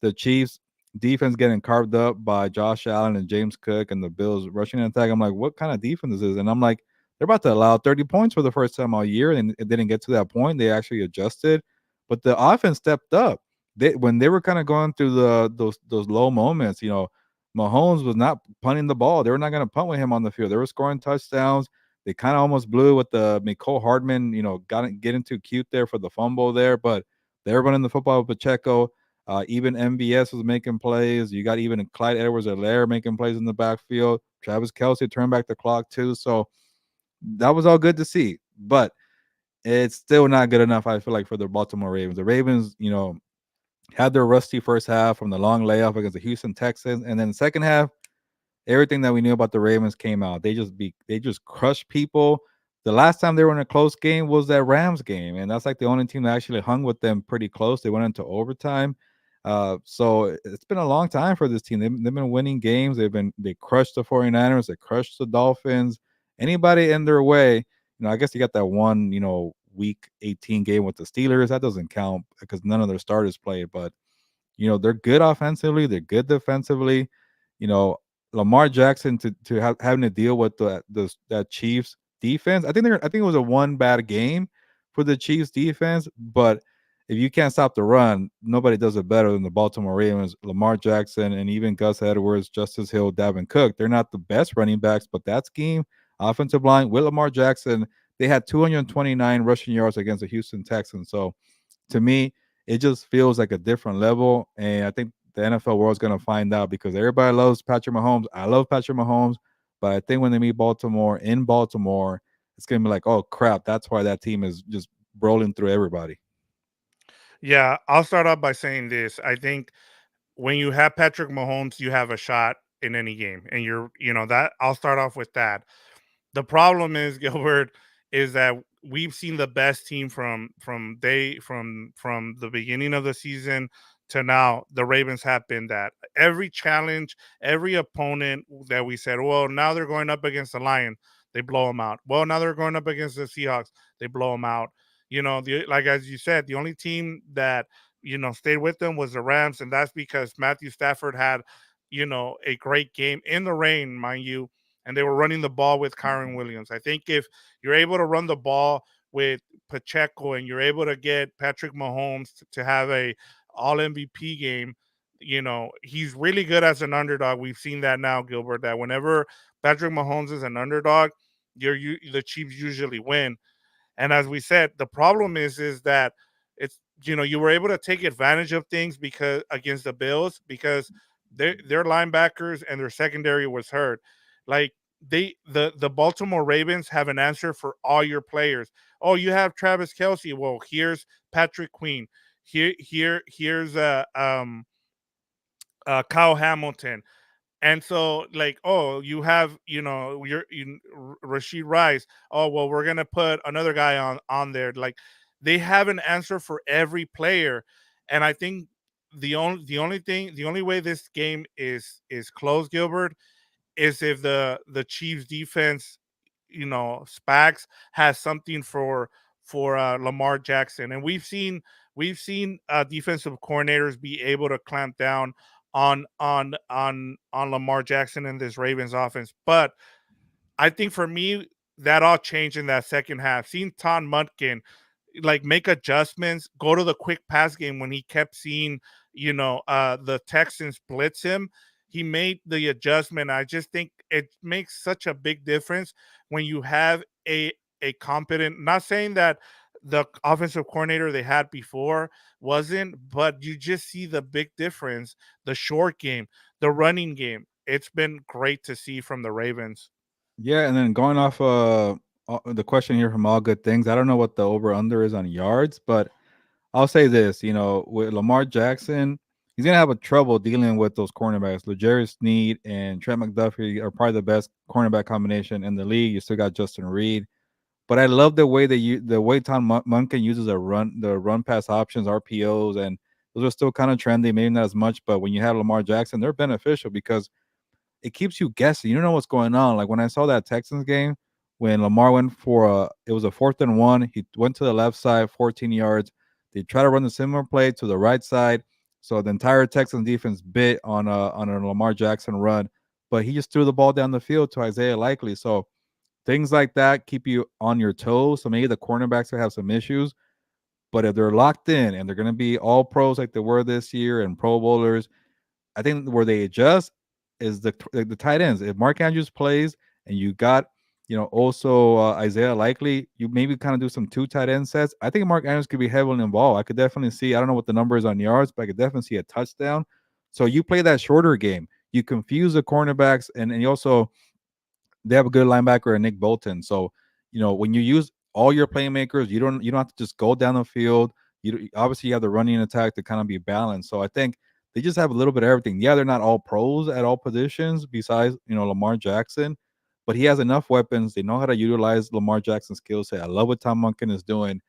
the Chiefs defense getting carved up by Josh Allen and James Cook and the Bills rushing attack. I'm like, what kind of defense is this? And I'm like, they're about to allow 30 points for the first time all year, and it didn't get to that point. They actually adjusted, but the offense stepped up. When they were kind of going through those low moments, Mahomes was not punting the ball. They were not going to punt with him on the field. They were scoring touchdowns. They kind of almost blew with the Mecole Hardman, got getting too cute there for the fumble there, but they were running the football with Pacheco. Even MVS was making plays. You got even Clyde Edwards-Helaire making plays in the backfield. Travis Kelsey turned back the clock too. So that was all good to see. But it's still not good enough, I feel like, for the Baltimore Ravens. The Ravens, had their rusty first half from the long layoff against the Houston Texans. And then the second half, everything that we knew about the Ravens came out. They just crushed people. The last time they were in a close game was that Rams game, and that's like the only team that actually hung with them pretty close. They went into overtime. So it's been a long time for this team. They've been winning games. They crushed the 49ers, they crushed the Dolphins. Anybody in their way, I guess you got that one, week 18 game with the Steelers. That doesn't count because none of their starters played, but they're good offensively, they're good defensively. You know, Lamar Jackson having to deal with that Chiefs defense. I think it was a one bad game for the Chiefs defense, but if you can't stop the run, nobody does it better than the Baltimore Ravens. Lamar Jackson and even Gus Edwards, Justice Hill, Davin Cook. They're not the best running backs, but that scheme, offensive line with Lamar Jackson, they had 229 rushing yards against the Houston Texans. So to me, it just feels like a different level. And I think the NFL world's going to find out because everybody loves Patrick Mahomes. I love Patrick Mahomes. But I think when they meet Baltimore in Baltimore, it's going to be like, oh, crap. That's why that team is just rolling through everybody. Yeah, I'll start off by saying this. I think when you have Patrick Mahomes, you have a shot in any game, and that. I'll start off with that. The problem is, Gilbert, is that we've seen the best team from the beginning of the season to now. The Ravens have been that. Every challenge, every opponent that we said, well, now they're going up against the Lions, they blow them out. Well, now they're going up against the Seahawks, they blow them out. Like as you said, the only team that stayed with them was the Rams, and that's because Matthew Stafford had a great game in the rain, mind you, and they were running the ball with Kyron Williams. I think if you're able to run the ball with Pacheco and you're able to get Patrick Mahomes to have a all MVP game, he's really good as an underdog. We've seen that now, Gilbert, that whenever Patrick Mahomes is an underdog, the Chiefs usually win. And as we said, the problem is that it's you were able to take advantage of things because against the Bills because their linebackers and their secondary was hurt. Like the Baltimore Ravens have an answer for all your players. Oh, you have Travis Kelsey. Well, here's Patrick Queen. Here's Kyle Hamilton. And so, like, oh, you have, Rashid Rice. Oh, well, we're gonna put another guy on there. Like, they have an answer for every player, and I think the only way this game is close, Gilbert, is if the Chiefs defense, Spags has something for Lamar Jackson. And we've seen defensive coordinators be able to clamp down on Lamar Jackson and this Ravens offense. But I think for me, that all changed in that second half. Seeing Tom Munkin like make adjustments, go to the quick pass game when he kept seeing, the Texans blitz him. He made the adjustment. I just think it makes such a big difference when you have a competent, not saying that the offensive coordinator they had before wasn't, but you just see the big difference, the short game, the running game. It's been great to see from the Ravens. Yeah, and then going off the question here from All Good Things, I don't know what the over under is on yards, but I'll say this, with Lamar Jackson, he's gonna have a trouble dealing with those cornerbacks. L'Jarius Sneed and Trent McDuffie are probably the best cornerback combination in the league. You still got Justin Reed, but I love the way the way Tom Munkin uses the run pass options, RPOs, and those are still kind of trendy, maybe not as much, but when you have Lamar Jackson, they're beneficial because it keeps you guessing. You don't know what's going on. Like when I saw that Texans game, when Lamar went for it was a 4th and 1. He went to the left side, 14 yards. They try to run the similar play to the right side. So the entire Texans defense bit on a Lamar Jackson run, but he just threw the ball down the field to Isaiah Likely. So things like that keep you on your toes. So maybe the cornerbacks will have some issues, but if they're locked in and they're going to be all pros like they were this year and Pro Bowlers, I think where they adjust is the tight ends. If Mark Andrews plays and you got also Isaiah Likely, you maybe kind of do some 2 tight end sets. I think Mark Andrews could be heavily involved. I could definitely see. I don't know what the number is on yards, but I could definitely see a touchdown. So you play that shorter game. You confuse the cornerbacks, and you also they have a good linebacker in Nick Bolton. So, when you use all your playmakers, you don't have to just go down the field. Obviously you have the running attack to kind of be balanced. So I think they just have a little bit of everything. Yeah, they're not all pros at all positions besides, Lamar Jackson, but he has enough weapons. They know how to utilize Lamar Jackson's skill set. I love what Tom Munkin is doing.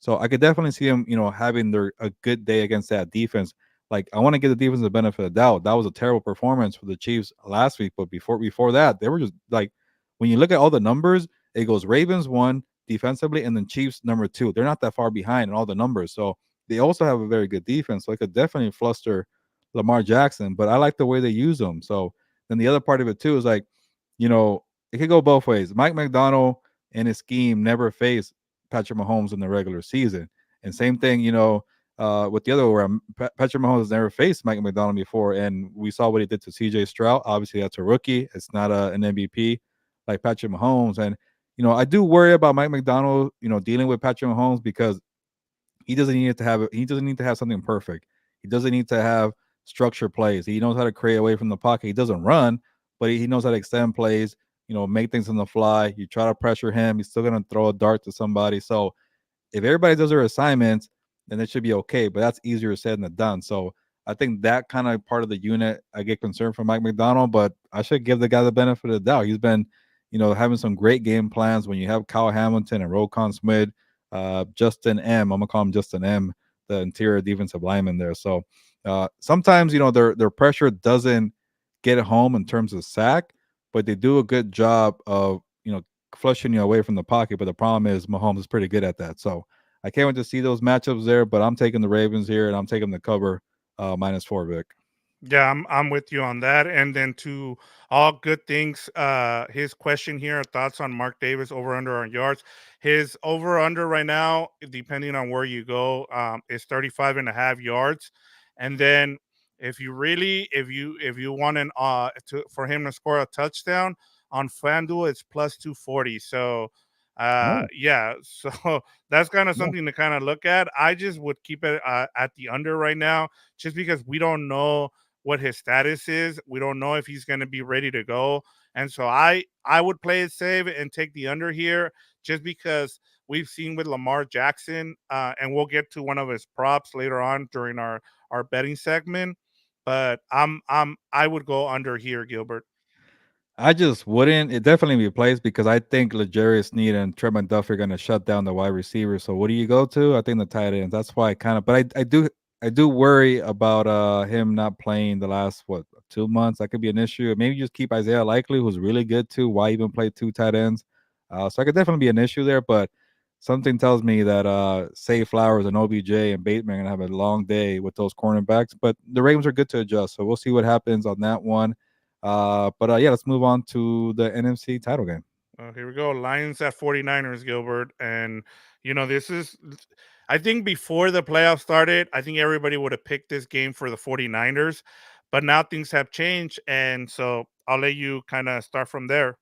So I could definitely see him, having a good day against that defense. Like I want to give the defense the benefit of the doubt. That was a terrible performance for the Chiefs last week, but before that, they were just like when you look at all the numbers, it goes Ravens 1 defensively and then Chiefs number 2. They're not that far behind in all the numbers. So they also have a very good defense. So it could definitely fluster Lamar Jackson, but I like the way they use them. So then the other part of it too is like, it could go both ways. Mike McDonald and his scheme never faced Patrick Mahomes in the regular season. And same thing, with the other where Patrick Mahomes has never faced Mike McDonald before, and we saw what he did to C.J. Stroud. Obviously, that's a rookie; it's not an MVP like Patrick Mahomes. And I do worry about Mike McDonald, dealing with Patrick Mahomes because he doesn't need to have something perfect. He doesn't need to have structured plays. He knows how to create away from the pocket. He doesn't run, but he knows how to extend plays. Make things on the fly. You try to pressure him, he's still gonna throw a dart to somebody. So if everybody does their assignments, then it should be okay. But that's easier said than done. So I think that kind of part of the unit, I get concerned for Mike McDonald, but I should give the guy the benefit of the doubt. He's been, having some great game plans when you have Kyle Hamilton and Rokon Smith, Justin M. I'm gonna call him Justin M, the interior defensive lineman there. So sometimes their pressure doesn't get home in terms of sack, but they do a good job of flushing you away from the pocket. But the problem is Mahomes is pretty good at that. So I can't wait to see those matchups there. But I'm taking the Ravens here, and I'm taking the cover -4, Vic. Yeah, I'm with you on that. And then to all good things, his question here, thoughts on Mark Davis over under on yards. His over under right now, depending on where you go, is 35 and a half yards. And then if you want for him to score a touchdown on FanDuel, it's plus 240. So Oh, yeah, so that's kind of yeah. something to kind of look at. I just would keep it at the under right now, just because we don't know what his status is. We don't know if he's going to be ready to go. And so I would play it safe and take the under here, just because we've seen with Lamar Jackson, and we'll get to one of his props later on during our betting segment. But I would go under here, Gilbert. I just wouldn't. It definitely be a place because I think L'Jarius Sneed and Trent McDuffie are going to shut down the wide receivers. So what do you go to? I think the tight ends. That's why I kind of. But I do worry about him not playing the last 2 months. That could be an issue. Maybe just keep Isaiah Likely, who's really good too. Why even play 2 tight ends? So I could definitely be an issue there. But something tells me that Say Flowers and OBJ and Bateman are gonna have a long day with those cornerbacks. But the Ravens are good to adjust, so we'll see what happens on that one. But yeah, let's move on to the NFC title game. Here we go. Lions at 49ers, Gilbert. And, this is, I think before the playoffs started, I think everybody would have picked this game for the 49ers. But now things have changed. And so I'll let you kind of start from there.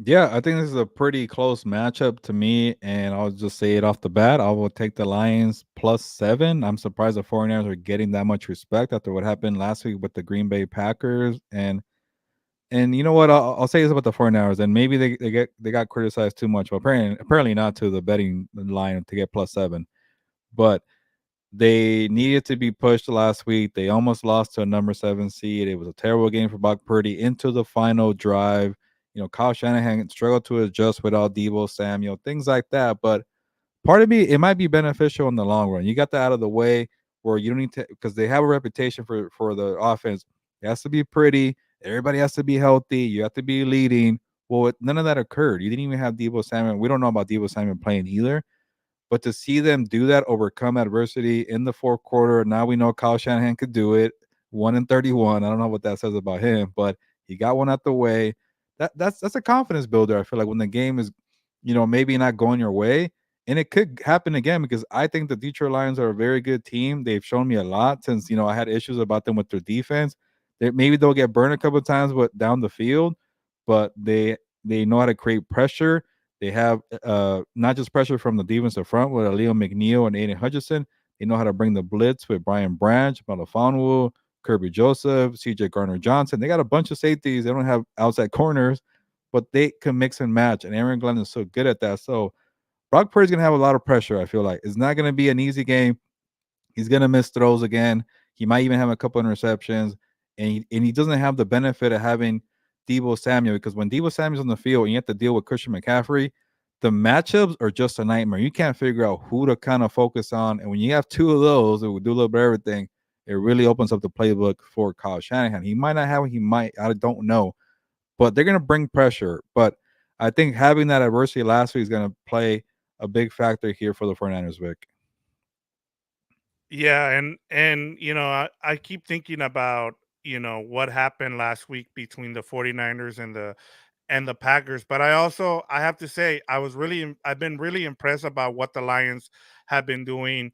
Yeah, I think this is a pretty close matchup to me, and I'll just say it off the bat. I will take the Lions +7. I'm surprised the 49ers are getting that much respect after what happened last week with the Green Bay Packers. And you know what? I'll say this about the 49ers, and maybe they got criticized too much. Well, apparently not to the betting line to get +7, but they needed to be pushed last week. They almost lost to a number 7 seed. It was a terrible game for Brock Purdy into the final drive. Kyle Shanahan struggled to adjust without Debo Samuel, things like that. But part of me, it might be beneficial in the long run. You got that out of the way where you don't need to, because they have a reputation for the offense. It has to be pretty. Everybody has to be healthy. You have to be leading. Well, none of that occurred. You didn't even have Debo Samuel. We don't know about Debo Samuel playing either. But to see them do that, overcome adversity in the fourth quarter, now we know Kyle Shanahan could do it. 1-31. I don't know what that says about him, but he got one out the way. That's a confidence builder. I feel like when the game is, maybe not going your way, and it could happen again because I think the Detroit Lions are a very good team. They've shown me a lot since I had issues about them with their defense. Maybe they'll get burned a couple of times, but down the field, but they know how to create pressure. They have not just pressure from the defensive front with Leo McNeil and Aiden Hutchinson. They know how to bring the blitz with Brian Branch, Malafonwu, Kirby Joseph, CJ Garner Johnson. They got a bunch of safeties. They don't have outside corners, but they can mix and match. And Aaron Glenn is so good at that. So Brock Purdy's gonna have a lot of pressure. I feel like it's not gonna be an easy game. He's gonna miss throws again. He might even have a couple interceptions, and he doesn't have the benefit of having Debo Samuel because when Debo Samuel's on the field and you have to deal with Christian McCaffrey, the matchups are just a nightmare. You can't figure out who to kind of focus on, and when you have two of those who do a little bit of everything, it really opens up the playbook for Kyle Shanahan. He might not have, he might, I don't know, but they're gonna bring pressure. But I think having that adversity last week is gonna play a big factor here for the 49ers, Vic. Yeah, and I keep thinking about, what happened last week between the 49ers and the Packers, but I have to say I've been really impressed about what the Lions have been doing,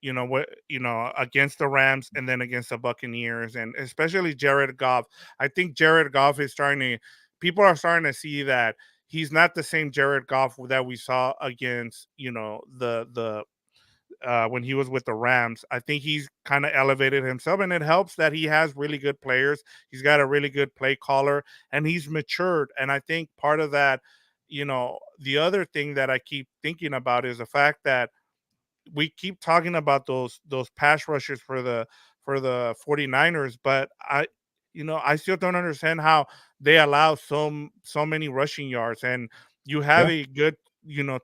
against the Rams and then against the Buccaneers, and especially Jared Goff. I think Jared Goff is starting to people are starting to see that he's not the same Jared Goff that we saw against, the when he was with the Rams. I think he's kind of elevated himself, and it helps that he has really good players. He's got a really good play caller, and he's matured. And I think part of that, the other thing that I keep thinking about is the fact that we keep talking about those pass rushers for the 49ers, but I still don't understand how they allow so many rushing yards, and you have Yeah. a good,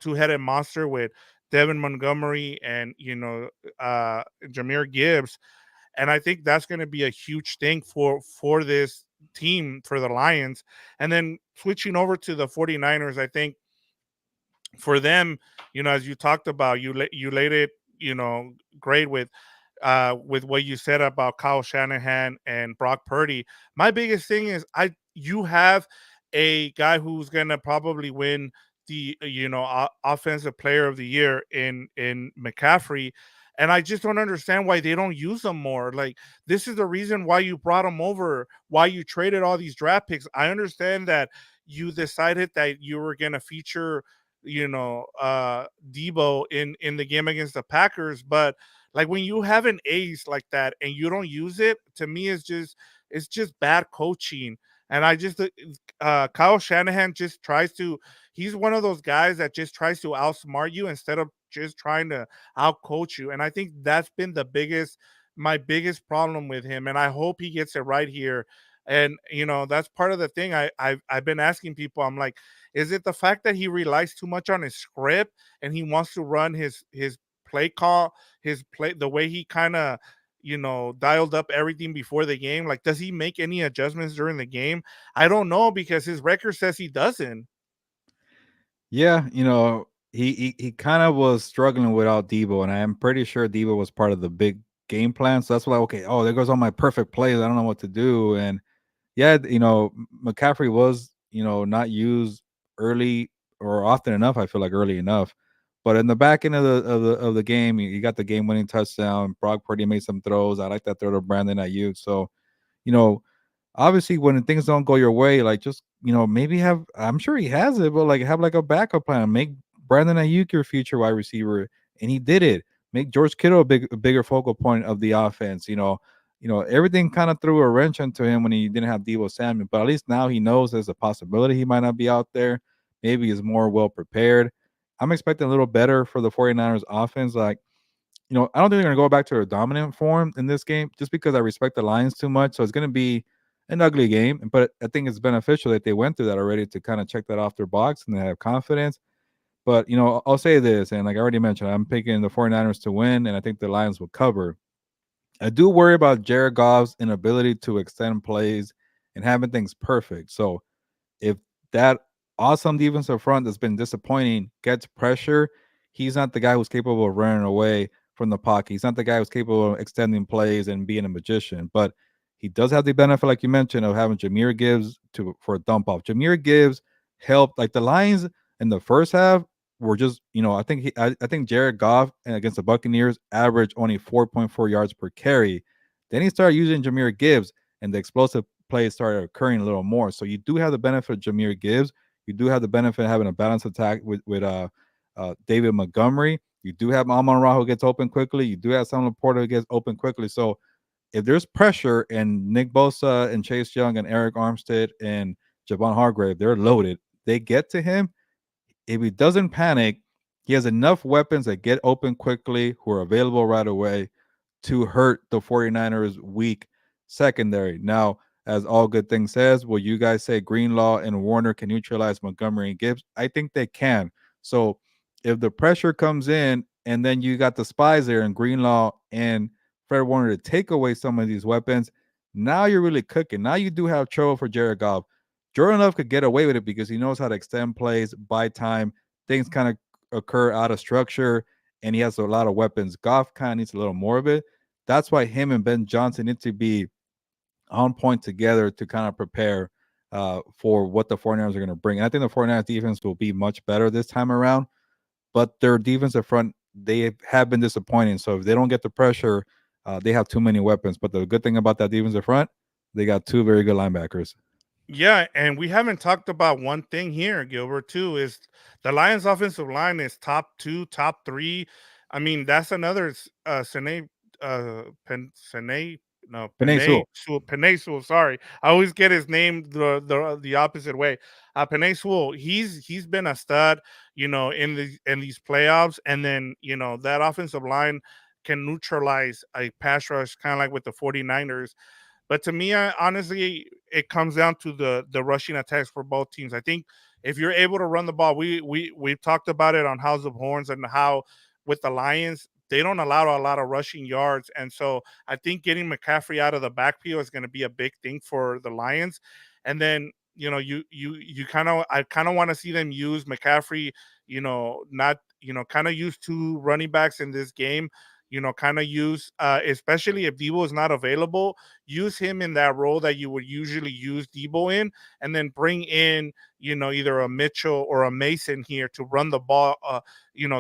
two-headed monster with Devin Montgomery and Jameer Gibbs, and I think that's going to be a huge thing for this team, for the Lions. And then switching over to the 49ers, I think for them, as you talked about, you laid it, great with what you said about Kyle Shanahan and Brock Purdy. My biggest thing is you have a guy who's gonna probably win the offensive player of the year in McCaffrey. And I just don't understand why they don't use them more. Like, this is the reason why you brought him over, why you traded all these draft picks. I understand that you decided that you were going to feature, Debo in the game against the Packers, but like when you have an ace like that and you don't use it, to me it's just bad coaching. And I just Kyle Shanahan just tries to he's one of those guys that just tries to outsmart you instead of just trying to outcoach you. And I think that's been my biggest problem with him. And I hope he gets it right here. And that's part of the thing I've been asking people. I'm like, is it the fact that he relies too much on his script and he wants to run his play call, his play, the way he kind of dialed up everything before the game? Like, does he make any adjustments during the game? I don't know, because his record says he doesn't. Yeah, he kind of was struggling without Debo, and I am pretty sure Debo was part of the big game plan. So that's why, okay, oh, there goes all my perfect plays. I don't know what to do. And yeah, McCaffrey was, not used early or often enough. I feel like early enough, but in the back end of the game, you got the game winning touchdown. Brock Purdy made some throws. I like that throw to Brandon Ayuk. So, you know, obviously when things don't go your way, like just maybe have, I'm sure he has it, but like have like a backup plan. Make Brandon Ayuk your future wide receiver, and he did it. Make George Kittle a bigger focal point of the offense. Everything kind of threw a wrench into him when he didn't have Debo Samuel, but at least now he knows there's a possibility he might not be out there. Maybe he's more well prepared. I'm expecting a little better for the 49ers offense. Like, I don't think they're going to go back to their dominant form in this game just because I respect the Lions too much. So it's going to be an ugly game. But I think it's beneficial that they went through that already to kind of check that off their box and they have confidence. But, I'll say this, and like I already mentioned, I'm picking the 49ers to win, and I think the Lions will cover. I do worry about Jared Goff's inability to extend plays and having things perfect. So if that awesome defensive front that's been disappointing gets pressure, he's not the guy who's capable of running away from the pocket. He's not the guy who's capable of extending plays and being a magician. But he does have the benefit, like you mentioned, of having Jameer Gibbs for a dump off. Jameer Gibbs helped, like the Lions in the first half were just, I think Jared Goff against the Buccaneers averaged only 4.4 yards per carry. Then he started using Jameer Gibbs, and the explosive plays started occurring a little more. So you do have the benefit of Jameer Gibbs. You do have the benefit of having a balanced attack with David Montgomery. You do have Amon Ra who gets open quickly. You do have Sam Laporta who gets open quickly. So if there's pressure and Nick Bosa and Chase Young and Eric Armstead and Javon Hargrave, they're loaded. They get to him. If he doesn't panic, he has enough weapons that get open quickly, who are available right away to hurt the 49ers weak secondary. Now, as all good things says, will you guys say Greenlaw and Warner can neutralize Montgomery and Gibbs? I think they can. So if the pressure comes in and then you got the spies there and Greenlaw and Fred Warner to take away some of these weapons, now you're really cooking. Now you do have trouble for Jared Goff. Jordan Love could get away with it because he knows how to extend plays, buy time. Things kind of occur out of structure, and he has a lot of weapons. Goff kind of needs a little more of it. That's why him and Ben Johnson need to be on point together to kind of prepare for what the 49ers are going to bring. And I think the 49ers defense will be much better this time around, but their defensive front, they have been disappointing. So if they don't get the pressure, they have too many weapons. But the good thing about that defensive front, they got two very good linebackers. Yeah, and we haven't talked about one thing here, Gilbert, too, is the Lions offensive line is top two, top three. I mean, that's another Sene Sene no Penei Sewell. Penei Sewell, sorry. I always get his name the opposite way. Penei Sewell, he's been a stud, in these playoffs, and then that offensive line can neutralize a pass rush kind of like with the 49ers. But to me, honestly, it comes down to the rushing attacks for both teams. I think if you're able to run the ball, we've talked about it on House of Horns and how with the Lions they don't allow a lot of rushing yards, and so I think getting McCaffrey out of the backfield is going to be a big thing for the Lions. And then you I kind of want to see them use McCaffrey, not kind of use two running backs in this game. Kind of use, especially if Debo is not available, use him in that role that you would usually use Debo in, and then bring in, either a Mitchell or a Mason here to run the ball,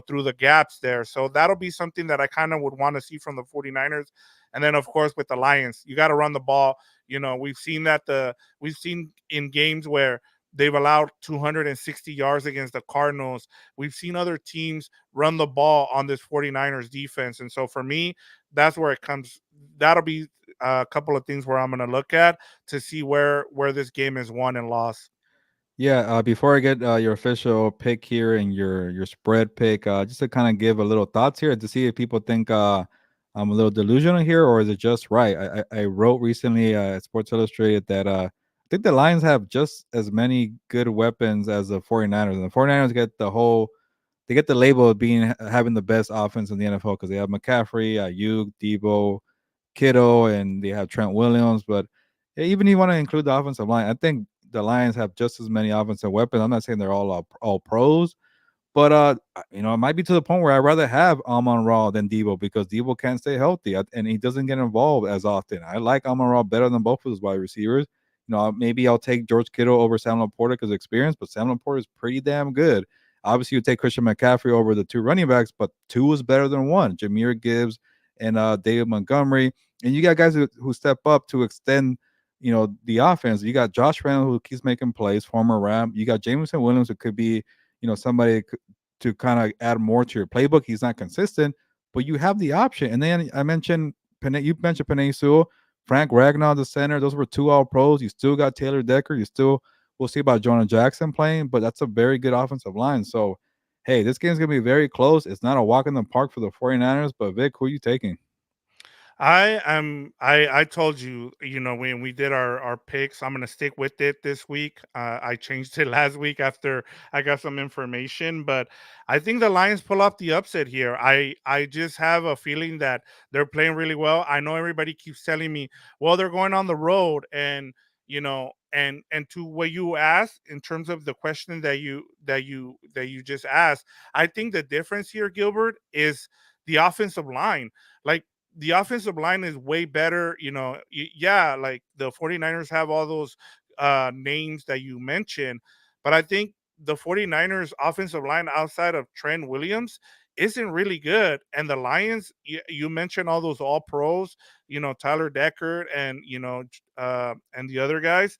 through the gaps there. So that'll be something that I kind of would want to see from the 49ers. And then, of course, with the Lions, you got to run the ball. We've seen in games where they've allowed 260 yards against the Cardinals. We've seen other teams run the ball on this 49ers defense. And so for me, that's where it comes. That'll be a couple of things where I'm going to look at to see where this game is won and lost. Yeah, before I get your official pick here and your spread pick, just to kind of give a little thoughts here to see if people think I'm a little delusional here or is it just right. I wrote recently at Sports Illustrated that I think the Lions have just as many good weapons as the 49ers. And the 49ers get they get the label of being having the best offense in the NFL because they have McCaffrey, Ayuk, Debo, Kittle, and they have Trent Williams. But even you want to include the offensive line, I think the Lions have just as many offensive weapons. I'm not saying they're all pros, But it might be to the point where I'd rather have Amon Ra than Debo because Debo can't stay healthy and he doesn't get involved as often. I like Amon Ra better than both of those wide receivers. Maybe I'll take George Kittle over Sam Laporta because of experience, but Sam Laporta is pretty damn good. Obviously, you take Christian McCaffrey over the two running backs, but two is better than one. Jameer Gibbs and David Montgomery, and you got guys who step up to extend, the offense. You got Josh Reynolds who keeps making plays, former Ram. You got Jameson Williams who could be, somebody to kind of add more to your playbook. He's not consistent, but you have the option. And then you mentioned Penei Sewell, Frank Ragnow, the center. Those were two all pros. You still got Taylor Decker. We'll see about Jonah Jackson playing, but that's a very good offensive line. So, hey, this game's going to be very close. It's not a walk in the park for the 49ers, but Vic, who are you taking? I told you, when we did our picks, I'm gonna stick with it this week. I changed it last week after I got some information, but I think the Lions pull off the upset here. I just have a feeling that they're playing really well. I know everybody keeps telling me, well, they're going on the road, and and to what you asked in terms of the question that you just asked, I think the difference here, Gilbert, is the offensive line. Like, the offensive line is way better. Yeah, like the 49ers have all those names that you mentioned, but I think the 49ers offensive line outside of Trent Williams isn't really good. And the Lions, you mentioned all those all pros, Tyler Decker and, and the other guys.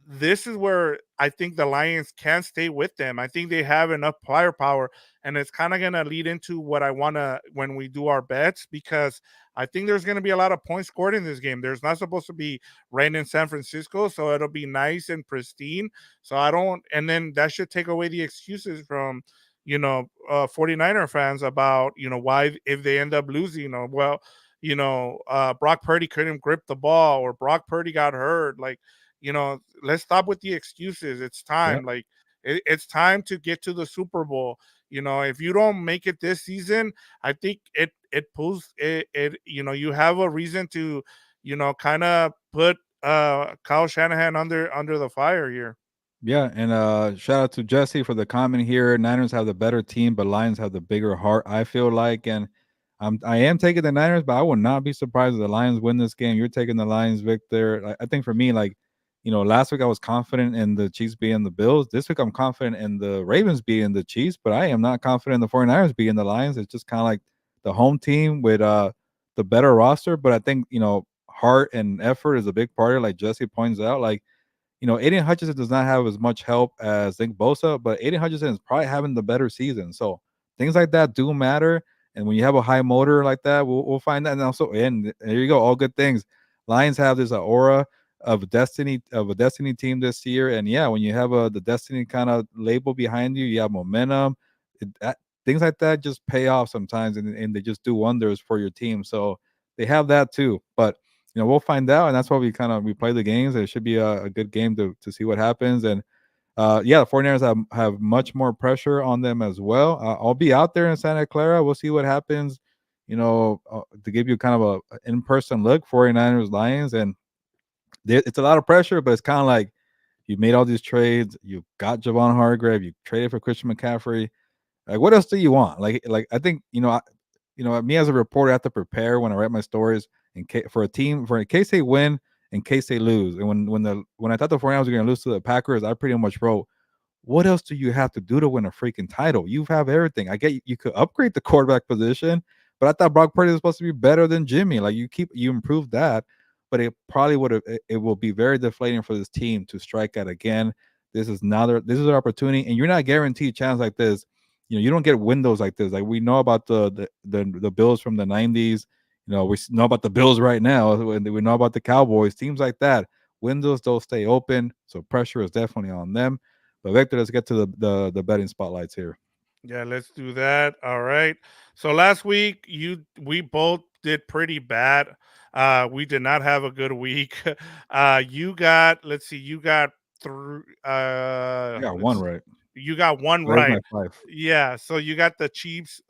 This is where I think the Lions can stay with them. I think they have enough firepower, and it's kind of going to lead into what I want to when we do our bets, because I think there's going to be a lot of points scored in this game. There's not supposed to be rain in San Francisco, so it'll be nice and pristine. So I don't, and then that should take away the excuses from 49er fans about why if they end up losing, well, Brock Purdy couldn't grip the ball, or Brock Purdy got hurt. Like, let's stop with the excuses. It's Yeah. time. Like, it's time to get to the Super Bowl. If you don't make it this season, I think it pulls it. You have a reason to, kind of put Kyle Shanahan under the fire here. Yeah, and shout out to Jesse for the comment here. Niners have the better team, but Lions have the bigger heart, I feel like. And I am taking the Niners, but I would not be surprised if the Lions win this game. You're taking the Lions, Victor. I think for me, like, last week I was confident in the Chiefs being the Bills. This week I'm confident in the Ravens being the Chiefs, but I am not confident in the 49ers being the Lions. It's just kind of like the home team with the better roster. But I think, heart and effort is a big part of it, like Jesse points out. Like, Aiden Hutchinson does not have as much help as Nick Bosa, but Aiden Hutchinson is probably having the better season. So things like that do matter. And when you have a high motor like that, we'll find that. And also, and there you go, all good things. Lions have this aura of a destiny team this year. And yeah, when you have the destiny kind of label behind you, you have momentum. Things like that just pay off sometimes, and they just do wonders for your team. So they have that too. But we'll find out, and that's why we play the games. It should be a good game to see what happens. And yeah, the 49ers have much more pressure on them as well. I'll be out there in Santa Clara. We'll see what happens. To give you kind of a in-person look, 49ers Lions, and it's a lot of pressure, but it's kind of like you made all these trades. You got Javon Hargrave. You traded for Christian McCaffrey. Like, what else do you want? Like I think me as a reporter, I have to prepare when I write my stories for a team in case they win, in case they lose. And when I thought the 49ers were going to lose to the Packers, I pretty much wrote, what else do you have to do to win a freaking title? You have everything. I get you could upgrade the quarterback position, but I thought Brock Purdy was supposed to be better than Jimmy. Like, you improved that, but it probably would have it will be very deflating for this team to strike at again. This is an opportunity, and you're not guaranteed chance like this. You don't get windows like this. Like, we know about the Bills from the 90s. We know about the Bills right now, and we know about the Cowboys, teams like that. Windows don't stay open, so pressure is definitely on them. But Victor, let's get to the betting spotlights here. Yeah, let's do that. All right. So last week we both did pretty bad. We did not have a good week. You got, let's see, you got through I got one let's right. you got one That was right. my five. Yeah, so you got the Chiefs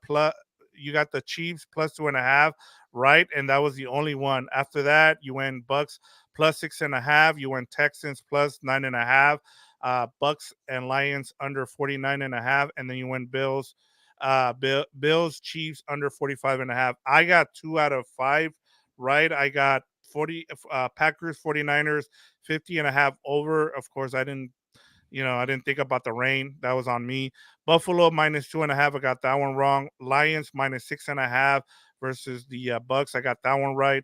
plus, you got the Chiefs plus 2.5, right? And that was the only one. After that, you went Bucks plus 6.5. You went Texans plus 9.5. Bucks and Lions under 49.5, and then you went Bills, Bills Chiefs under 45.5. I got 2 out of 5 right. I got 40 Packers 49ers 50.5 over. Of course, I didn't think about the rain. That was on me. Buffalo -2.5. I got that one wrong. Lions -6.5 versus the Bucks. I got that one right.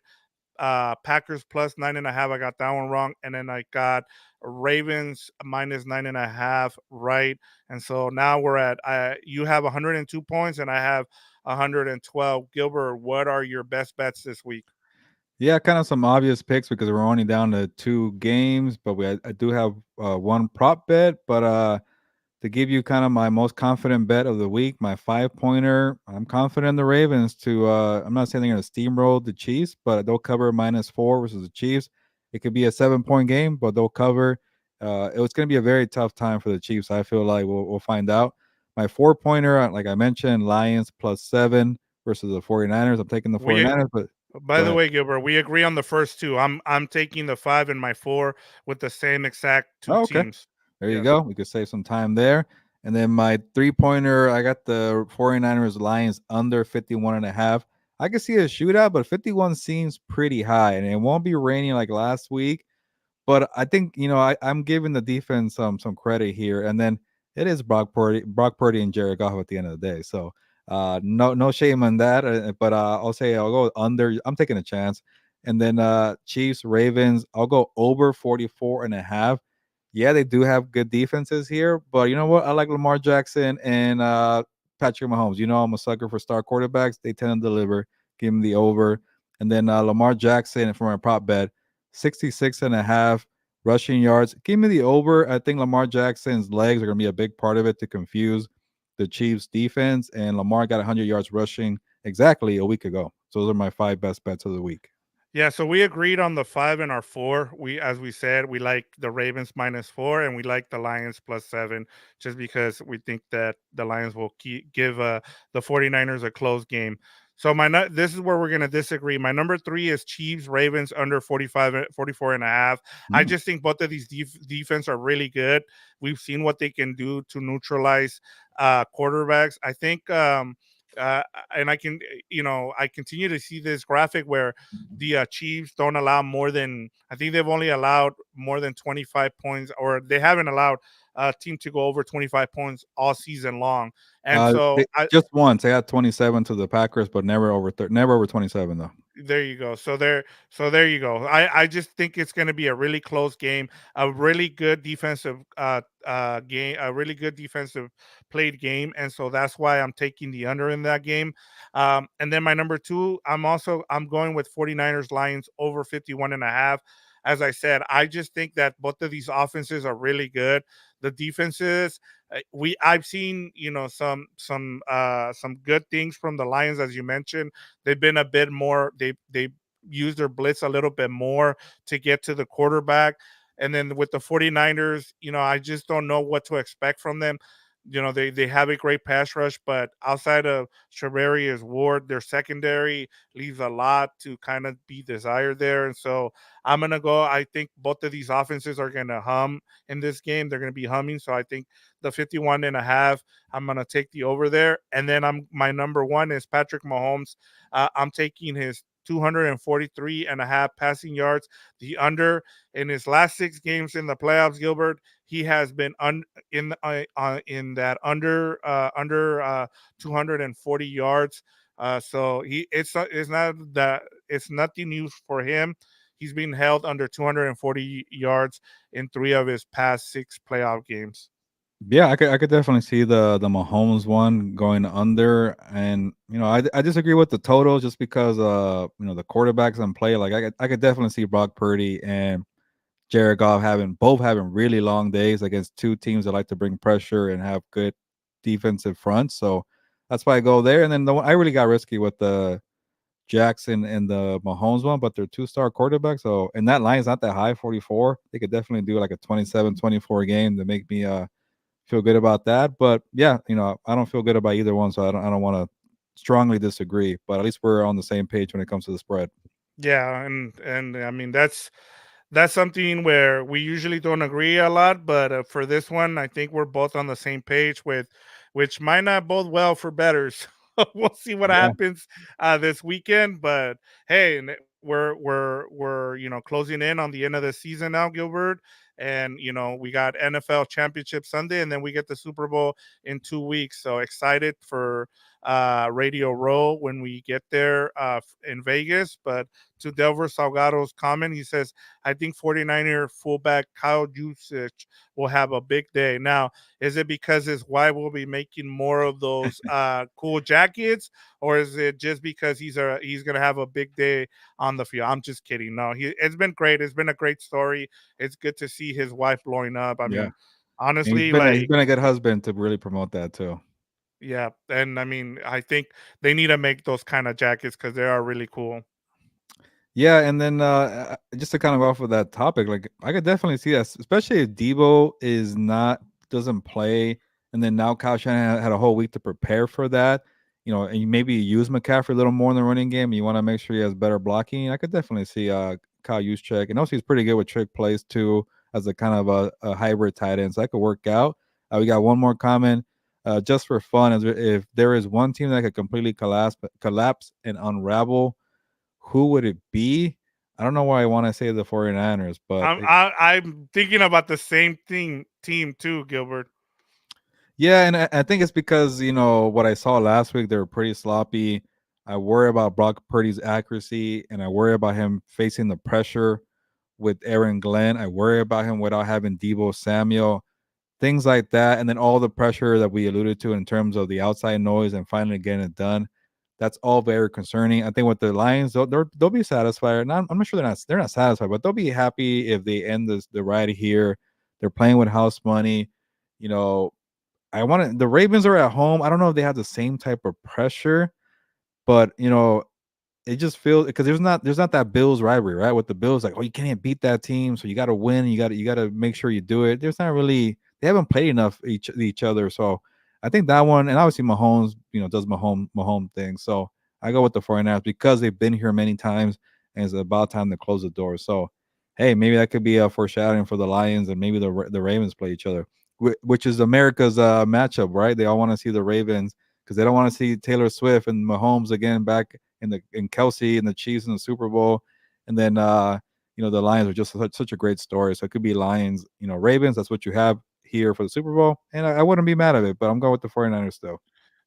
Packers +9.5. I got that one wrong. And then I got Ravens -9.5 right. And so now we're at you have 102 points and I have 112. Gilbert, what are your best bets this week? Yeah, kind of some obvious picks because we're only down to 2 games, but I do have one prop bet. But to give you kind of my most confident bet of the week, my 5 pointer, I'm confident in the Ravens to I'm not saying they're gonna steamroll the Chiefs, but they'll cover -4 versus the Chiefs. It could be a 7 point game, but they'll cover. It was gonna be a very tough time for the Chiefs. I feel like we'll find out. My 4 pointer, like I mentioned, Lions +7 versus the 49ers. I'm taking the We 49ers, but By go the ahead. way, Gilbert, we agree on the first two. I'm taking the 5 and my 4 with the same exact two Oh, okay. teams. There you Yes. go. We could save some time there. And then my 3 pointer, I got the 49ers Lions under 51.5. I could see a shootout, but 51 seems pretty high, and it won't be raining like last week. But I think I'm giving the defense some credit here, and then it is Brock Purdy and Jared Goff at the end of the day. So no shame on that. But I'll say I'll go under. I'm taking a chance, and then Chiefs Ravens. I'll go over 44.5. Yeah, they do have good defenses here, but you know what? I like Lamar Jackson and Patrick Mahomes. I'm a sucker for star quarterbacks. They tend to deliver. Give them the over, and then Lamar Jackson for my prop bet 66.5 rushing yards. Give me the over. I think Lamar Jackson's legs are going to be a big part of it to confuse the Chiefs defense. And Lamar got 100 yards rushing exactly a week ago. So those are my 5 best bets of the week. Yeah, so we agreed on the 5 and our 4. As we said, we like the Ravens -4 and we like the Lions +7 just because we think that the Lions will give the 49ers a close game. So this is where we're going to disagree. My number 3 is Chiefs Ravens under 44.5. I Mm. just think both of these defense are really good. We've seen what they can do to neutralize quarterbacks. I think uh, and I continue to see this graphic where the Chiefs don't allow more than, I think they've only allowed more than 25 points, or they haven't allowed a team to go over 25 points all season long. And so Just once they had 27 to the Packers, but never over 27 though. there you go. So there you go. I just think it's going to be a really close game, a really good defensive game, a really good defensive played game, and so that's why I'm taking the under in that game. And then my number 2, I'm going with 49ers Lions over 51.5. As I said, I just think that both of these offenses are really good. The defenses, I've seen some good things from the Lions, as you mentioned. They've been a bit more, they use their blitz a little bit more to get to the quarterback. And then with the 49ers, I just don't know what to expect from them. They have a great pass rush, but outside of Treverius Ward, their secondary leaves a lot to kind of be desired there. And so I'm gonna go. I think both of these offenses are gonna hum in this game. They're gonna be humming. So I think the 51.5, I'm gonna take the over there. And then my number 1 is Patrick Mahomes. I'm taking his 243.5 passing yards, the under. In his last 6 games in the playoffs, Gilbert, he has been in that under 240 yards. So it's nothing new for him. He's been held under 240 yards in 3 of his past 6 playoff games. Yeah, I could definitely see the Mahomes one going under, and I disagree with the total just because the quarterbacks in play. Like I could definitely see Brock Purdy and Jared Goff having really long days against two teams that like to bring pressure and have good defensive fronts. So that's why I go there. And then I really got risky with the Jackson and the Mahomes one, but they're two-star quarterbacks. So and that line's not that high, 44. They could definitely do like a 27-24 game to make me feel good about that. But yeah, I don't feel good about either one, so I don't want to strongly disagree. But at least we're on the same page when it comes to the spread. Yeah, and I mean that's something where we usually don't agree a lot, but for this one, I think we're both on the same page with, which might not bode well for betters. We'll see what Yeah. happens this weekend, but hey, we're closing in on the end of the season now, Gilbert, and we got NFL Championship Sunday, and then we get the Super Bowl in 2 weeks. So excited for Radio Row when we get there in Vegas, but to Delver Salgado's comment, he says, I think 49er fullback Kyle Juszczyk will have a big day. Now, is it because his wife will be making more of those cool jackets, or is it just because he's gonna have a big day on the field? I'm just kidding. No, it's been great. It's been a great story. It's good to see his wife blowing up. I Yeah. mean, And honestly, he's like, been a good husband to really promote that too. yeah, and I mean, I think they need to make those kind of jackets because they are really cool. Yeah, and then just to kind of go off of that topic, like I could definitely see that, especially if Debo is not doesn't play, and then now Kyle Shanahan had a whole week to prepare for that. And you maybe use McCaffrey a little more in the running game. You want to make sure he has better blocking. I could definitely see Kyle Juszczyk, and also he's pretty good with trick plays too, as a kind of a hybrid tight end. So that could work out. We got one more comment. Just for fun, if there is one team that could completely collapse and unravel, who would it be? I don't know why I want to say the 49ers, but I'm thinking about the same thing team too, Gilbert. yeah, and I think it's because what I saw last week, they were pretty sloppy. I worry about Brock Purdy's accuracy, and I worry about him facing the pressure with Aaron Glenn. I worry about him without having Debo Samuel, things like that, and then all the pressure that we alluded to in terms of the outside noise and finally getting it done. That's all very concerning. I think with the Lions, they'll be satisfied. I'm not sure they're not satisfied, but they'll be happy if they end the ride here. They're playing with house money. You know, the Ravens are at home. I don't know if they have the same type of pressure, but it just feels because there's not that Bills rivalry, right? With the Bills, like, oh, you can't beat that team, so you got to win. You got to make sure you do it. There's not really they haven't played enough each other, so I think that one, and obviously Mahomes, does Mahomes thing. So I go with the 49ers because they've been here many times, and it's about time to close the door. So hey, maybe that could be a foreshadowing for the Lions, and maybe the Ravens play each other, which is America's matchup, right? They all want to see the Ravens because they don't want to see Taylor Swift and Mahomes again back in Kelsey and the Chiefs in the Super Bowl, and then the Lions are just such a great story. So it could be Lions, Ravens. That's what you have here for the Super Bowl, and I wouldn't be mad at it. But I'm going with the 49ers still.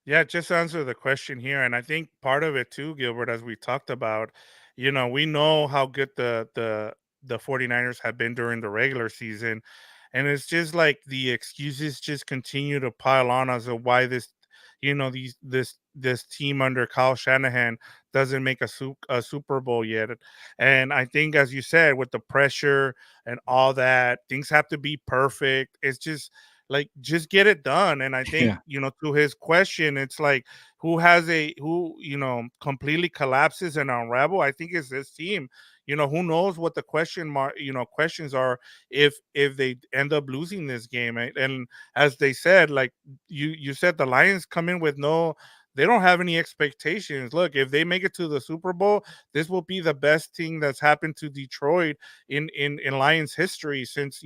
Yeah, just to answer the question here, and I think part of it too, Gilbert, as we talked about, we know how good the 49ers have been during the regular season, and it's just like the excuses just continue to pile on as to why this team under Kyle Shanahan doesn't make a Super Bowl yet. And I think, as you said, with the pressure and all that, things have to be perfect. It's just like, just get it done. And I think, Yeah, to his question, it's like, who completely collapses and unravel, I think, is this team. Who knows what the questions are if they end up losing this game. And as they said, like, you said, the Lions come in with no, they don't have any expectations. Look, if they make it to the Super Bowl, this will be the best thing that's happened to Detroit in Lions history since,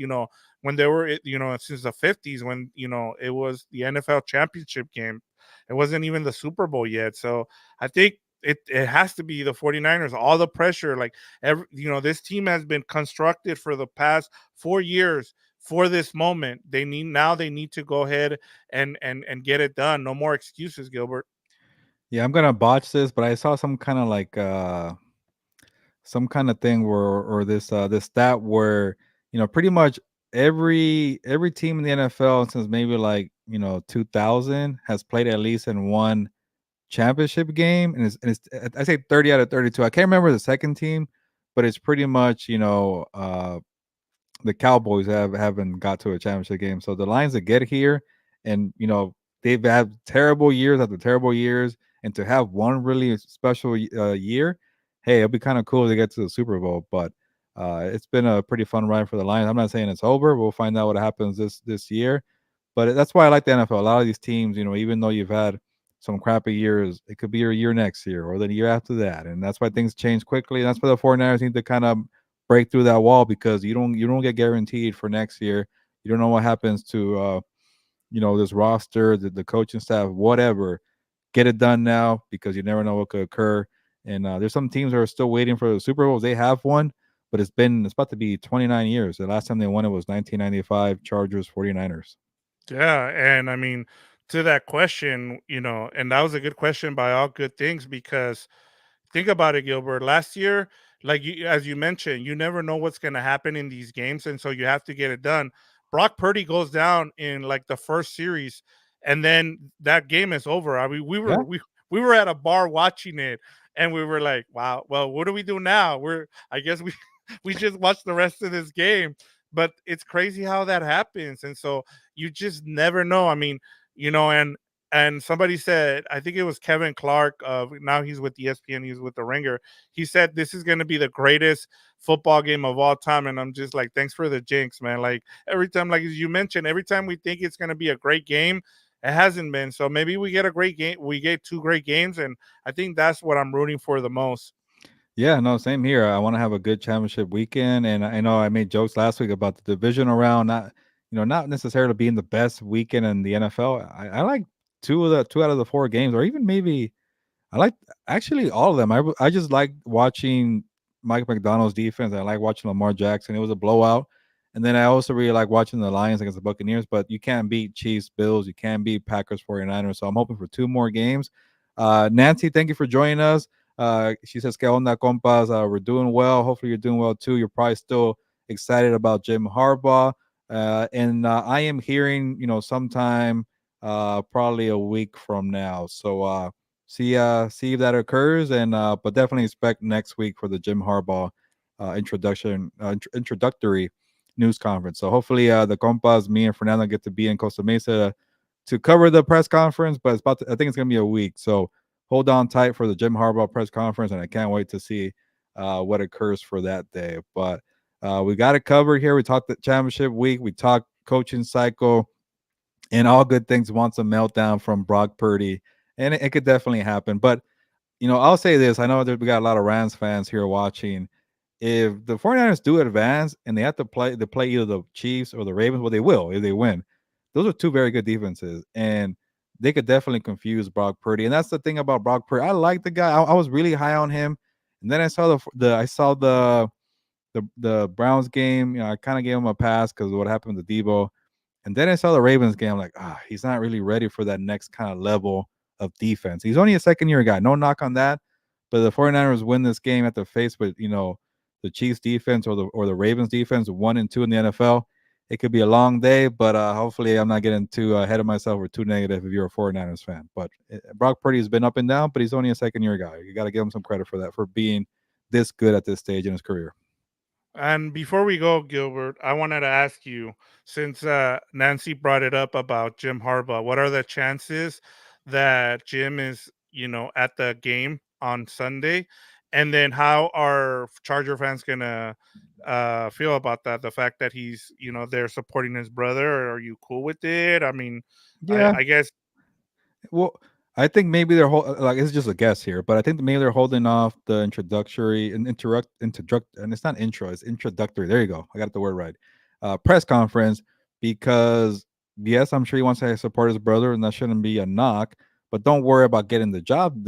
when they were, since the 50s, when, it was the NFL championship game. It wasn't even the Super Bowl yet. So I think it has to be the 49ers. All the pressure, like, this team has been constructed for the past 4 years for this moment. They need to go ahead and get it done. No more excuses, Gilbert. yeah. I'm gonna botch this, but I saw some kind of like some kind of thing where or this stat where pretty much every team in the NFL since maybe like 2000 has played at least in one championship game, and I say 30 out of 32. I can't remember the second team, but it's pretty much the Cowboys haven't got to a championship game. So the Lions that get here, and they've had terrible years after terrible years, and to have one really special year, hey, it'll be kind of cool to get to the Super Bowl. But it's been a pretty fun ride for the Lions. I'm not saying it's over. We'll find out what happens this year, but that's why I like the NFL. A lot of these teams, even though you've had some crappy years, it could be your year next year or the year after that, and that's why things change quickly. And that's why the 49ers need to kind of break through that wall because you don't get guaranteed for next year. You don't know what happens to this roster, the coaching staff, whatever. Get it done now because you never know what could occur. And there's some teams that are still waiting for the Super Bowls. They have one, but it's about to be 29 years. The last time they won it was 1995 Chargers 49ers. Yeah, and I mean, to that question, and that was a good question by all good things because think about it, Gilbert. Last year, like as you mentioned, you never know what's going to happen in these games, and so you have to get it done. Brock Purdy goes down in like the first series, and then that game is over. I mean, Yeah. we were at a bar watching it, and we were like, "Wow, well, what do we do now?" I guess we we just watch the rest of this game. But it's crazy how that happens, and so you just never know. I mean, and somebody said, I think it was Kevin Clark of now he's with ESPN, he's with the Ringer. He said this is going to be the greatest football game of all time, and I'm just like, thanks for the jinx, man. Like every time, like as you mentioned, every time we think it's going to be a great game, it hasn't been. So maybe we get a great game, we get two great games, and I think that's what I'm rooting for the most. Yeah, no, same here. I want to have a good championship weekend, and I know I made jokes last week about the divisional round, not necessarily being the best weekend in the NFL. I like two out of the four games, or even maybe I like actually all of them. I just like watching Mike McDonald's defense. I like watching Lamar Jackson. It was a blowout, and then I also really like watching the Lions against the Buccaneers. But you can't beat Chiefs, Bills. You can't beat Packers, 49ers. So I'm hoping for two more games. Nancy, thank you for joining us. She says, "Que onda, compas? We're doing well. Hopefully, you're doing well too. You're probably still excited about Jim Harbaugh, and I am hearing, sometime, probably a week from now. So." See if that occurs, and but definitely expect next week for the Jim Harbaugh introductory news conference. So hopefully the compas, me and Fernando get to be in Costa Mesa to cover the press conference, but I think it's gonna be a week. So hold on tight for the Jim Harbaugh press conference, and I can't wait to see what occurs for that day. But we got it covered here. We talked the championship week, we talked coaching cycle, and all good things wants a meltdown from Brock Purdy, and it could definitely happen. But I'll say this: I know that we got a lot of Rams fans here watching. If the 49ers do advance and they play either the Chiefs or the Ravens, well, they will if they win. Those are two very good defenses, and they could definitely confuse Brock Purdy. And that's the thing about Brock Purdy. I like the guy. I was really high on him, and then I saw the Browns game. I kind of gave him a pass because of what happened with Debo. And then I saw the Ravens game. I'm like, he's not really ready for that next kind of level of defense. He's only a second year guy. No knock on that. But the 49ers win this game at the face with, the Chiefs defense or the Ravens defense, 1 and 2 in the NFL. It could be a long day, but hopefully I'm not getting too ahead of myself or too negative if you're a 49ers fan. But Brock Purdy has been up and down, but he's only a second year guy. You got to give him some credit for that, for being this good at this stage in his career. And before we go, Gilbert, I wanted to ask you, since Nancy brought it up about Jim Harbaugh, what are the chances that Jim is, at the game on Sunday? And then how are Charger fans gonna feel about that? The fact that he's, they're supporting his brother. Are you cool with it? I mean, Yeah, I guess. well, I think maybe they're like it's just a guess here, but I think maybe they're holding off the introductory and and it's not intro, it's introductory. There you go. I got the word right. Press conference because yes, I'm sure he wants to support his brother, and that shouldn't be a knock. But don't worry about getting the job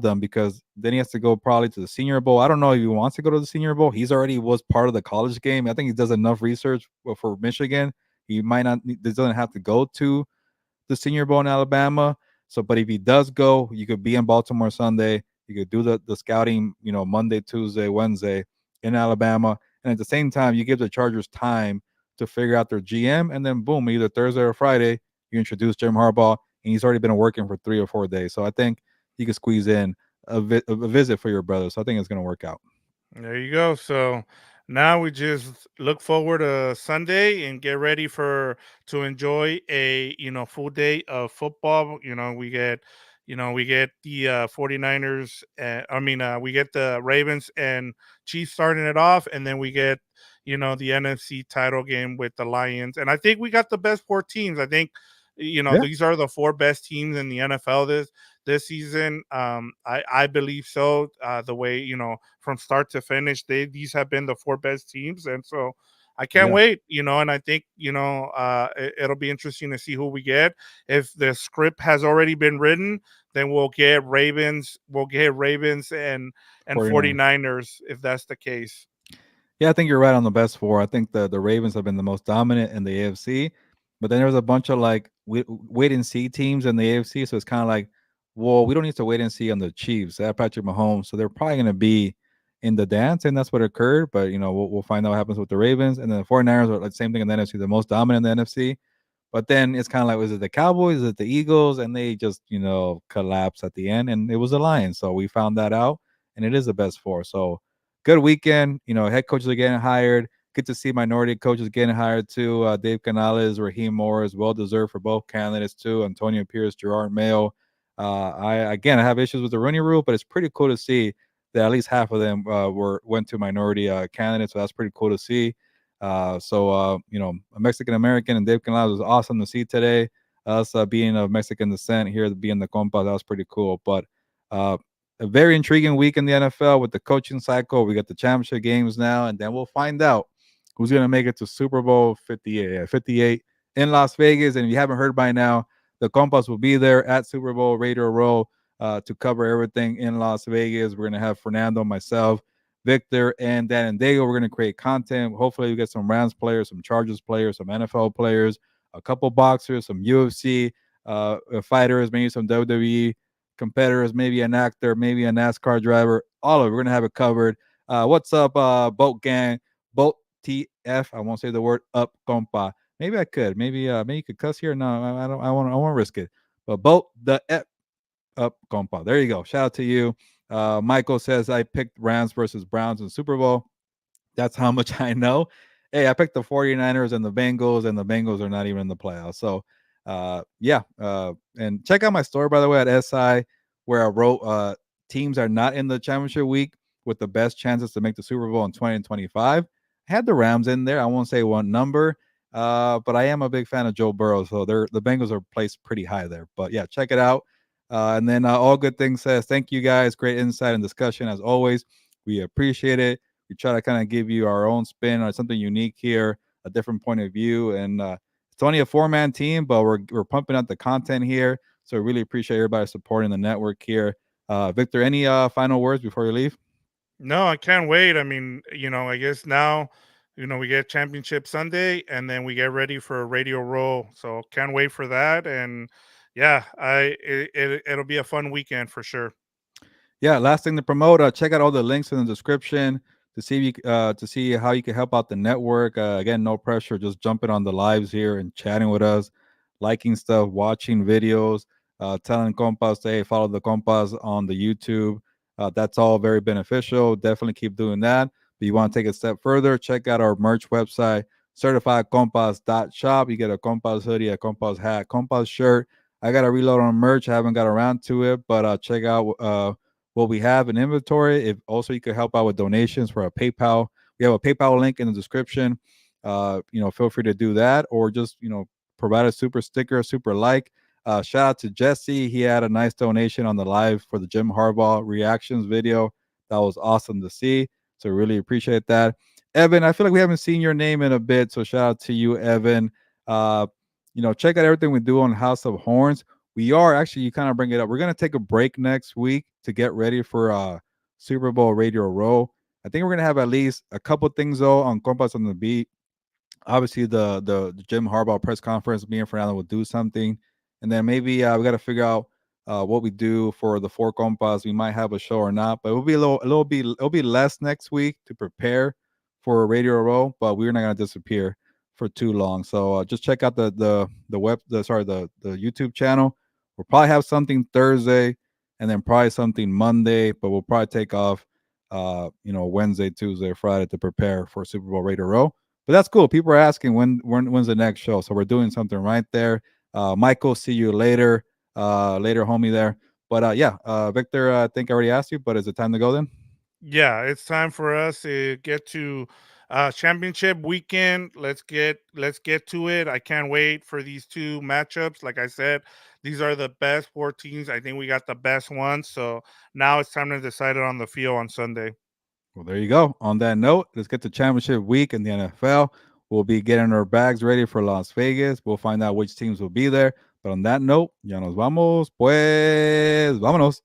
done because then he has to go probably to the Senior Bowl. I don't know if he wants to go to the Senior Bowl. He's already was part of the college game. I think he does enough research for Michigan. He might not doesn't have to go to the Senior Bowl in Alabama. So, but if he does go, you could be in Baltimore Sunday. You could do the scouting, Monday, Tuesday, Wednesday in Alabama, and at the same time, you give the Chargers time to figure out their GM, and then boom, either Thursday or Friday, you introduce Jim Harbaugh, and he's already been working for 3 or 4 days. So I think you could squeeze in a visit for your brother. So I think it's going to work out. There you go. So now we just look forward to Sunday and get ready for to enjoy a full day of football. We get the 49ers we get the Ravens and Chiefs starting it off, and then we get the NFC title game with the Lions. And I think we got the best four teams. I think Yeah. these are the four best teams in the NFL this season. I believe so. The way, from start to finish, these have been the four best teams, and so I can't Yeah, wait. And I think it'll be interesting to see who we get. If the script has already been written, then we'll get Ravens. We'll get Ravens and 49ers. 49ers if that's the case. Yeah, I think you're right on the best four. I think the Ravens have been the most dominant in the AFC, but then there was a bunch of like wait and see teams in the AFC. So it's kind of like, well, we don't need to wait and see on the Chiefs. They have Patrick Mahomes, so they're probably going to be in the dance, and that's what occurred. But we'll find out what happens with the Ravens, and then the 49ers are like the same thing in the NFC, the most dominant in the NFC. But then it's kind of like, was it the Cowboys? Is it the Eagles? And they just, collapse at the end. And it was the Lions. So we found that out. And it is the best four. So good weekend. Head coaches are getting hired. Good to see minority coaches getting hired too. Dave Canales, Raheem Morris, well deserved for both candidates too. Antonio Pierce, Gerard Mayo. I have issues with the Rooney Rule, but it's pretty cool to see that at least half of them went to minority candidates. So that's pretty cool to see. A Mexican American and Dave Canales was awesome to see today. Us being of Mexican descent here, being the compas, that was pretty cool. But uh, a very intriguing week in the NFL with the coaching cycle. We got the championship games now, and then we'll find out who's going to make it to Super Bowl 58. Yeah, 58 in Las Vegas. And if you haven't heard by now, the compas will be there at Super Bowl Radio Row to cover everything in Las Vegas. We're going to have Fernando, myself, Victor, and Dan and Diego. We're going to create content. Hopefully, we get some Rams players, some Chargers players, some NFL players, a couple boxers, some UFC fighters, maybe some WWE competitors, maybe an actor, maybe a NASCAR driver. All of it. We're going to have it covered. What's up, Boat Gang? Boat TF. I won't say the word up, compa. Maybe I could. Maybe you could cuss here. No, I don't. I want. I won't risk it. But Boat the F up, compa. There you go. Shout out to you. Michael says I picked Rams versus Browns in Super Bowl. That's how much I know. Hey, I picked the 49ers and the Bengals are not even in the playoffs. So, yeah. And check out my story, by the way, at SI, where I wrote teams are not in the championship week with the best chances to make the Super Bowl in 2025. I had the Rams in there. I won't say one number, but I am a big fan of Joe Burrow. So the Bengals are placed pretty high there. But yeah, check it out. And then All Good Things says, thank you guys. Great insight and discussion as always. We appreciate it. We try to kind of give you our own spin on something unique here, a different point of view. And it's only a four-man team, but we're pumping out the content here. So really appreciate everybody supporting the network here. Victor, any final words before you leave? No, I can't wait. I mean, I guess now, we get Championship Sunday, and then we get ready for a Radio Roll. So can't wait for that. And yeah, it'll be a fun weekend for sure. Yeah, last thing to promote. Check out all the links in the description to see to see how you can help out the network. Again, no pressure, just jumping on the lives here and chatting with us, liking stuff, watching videos, telling compas to hey, follow the compas on the YouTube. That's all very beneficial. Definitely keep doing that. But you want to take a step further, check out our merch website, certifiedcompas.shop. You get a compas hoodie, a compas hat, compas shirt. I got to reload on merch. I haven't got around to it, but check out what we have in inventory. If also you could help out with donations for a PayPal. We have a PayPal link in the description. Feel free to do that or just provide a super sticker, a super like. Shout out to Jesse. He had a nice donation on the live for the Jim Harbaugh reactions video. That was awesome to see. So really appreciate that. Evan, I feel like we haven't seen your name in a bit. So shout out to you, Evan. Uh, check out everything we do on House of Horns. We are actually, you kind of bring it up. We're gonna take a break next week to get ready for Super Bowl Radio Row. I think we're gonna have at least a couple things though on Compas on the Beat. Obviously, the Jim Harbaugh press conference. Me and Fernando will do something, and then maybe we got to figure out what we do for the four compas. We might have a show or not, but it'll be less next week to prepare for a Radio Row. But we're not gonna disappear for too long. So just check out the YouTube channel. We'll probably have something Thursday, and then probably something Monday. But we'll probably take off, Wednesday, Tuesday, Friday to prepare for Super Bowl Radio Row. But that's cool. People are asking when's the next show, so we're doing something right there. Michael, see you later, later, homie. There. But yeah, Victor, I think I already asked you, but is it time to go then? Yeah, it's time for us to get to championship weekend. Let's get to it. I can't wait for these two matchups. Like I said, These are the best 4 teams. I think we got the best ones. So now it's time to decide it on the field on Sunday. Well, there you go. On that note, let's get to championship week in the NFL. We'll be getting our bags ready for Las Vegas. We'll find out which teams will be there. But on that note, ya nos vamos, pues, vámonos.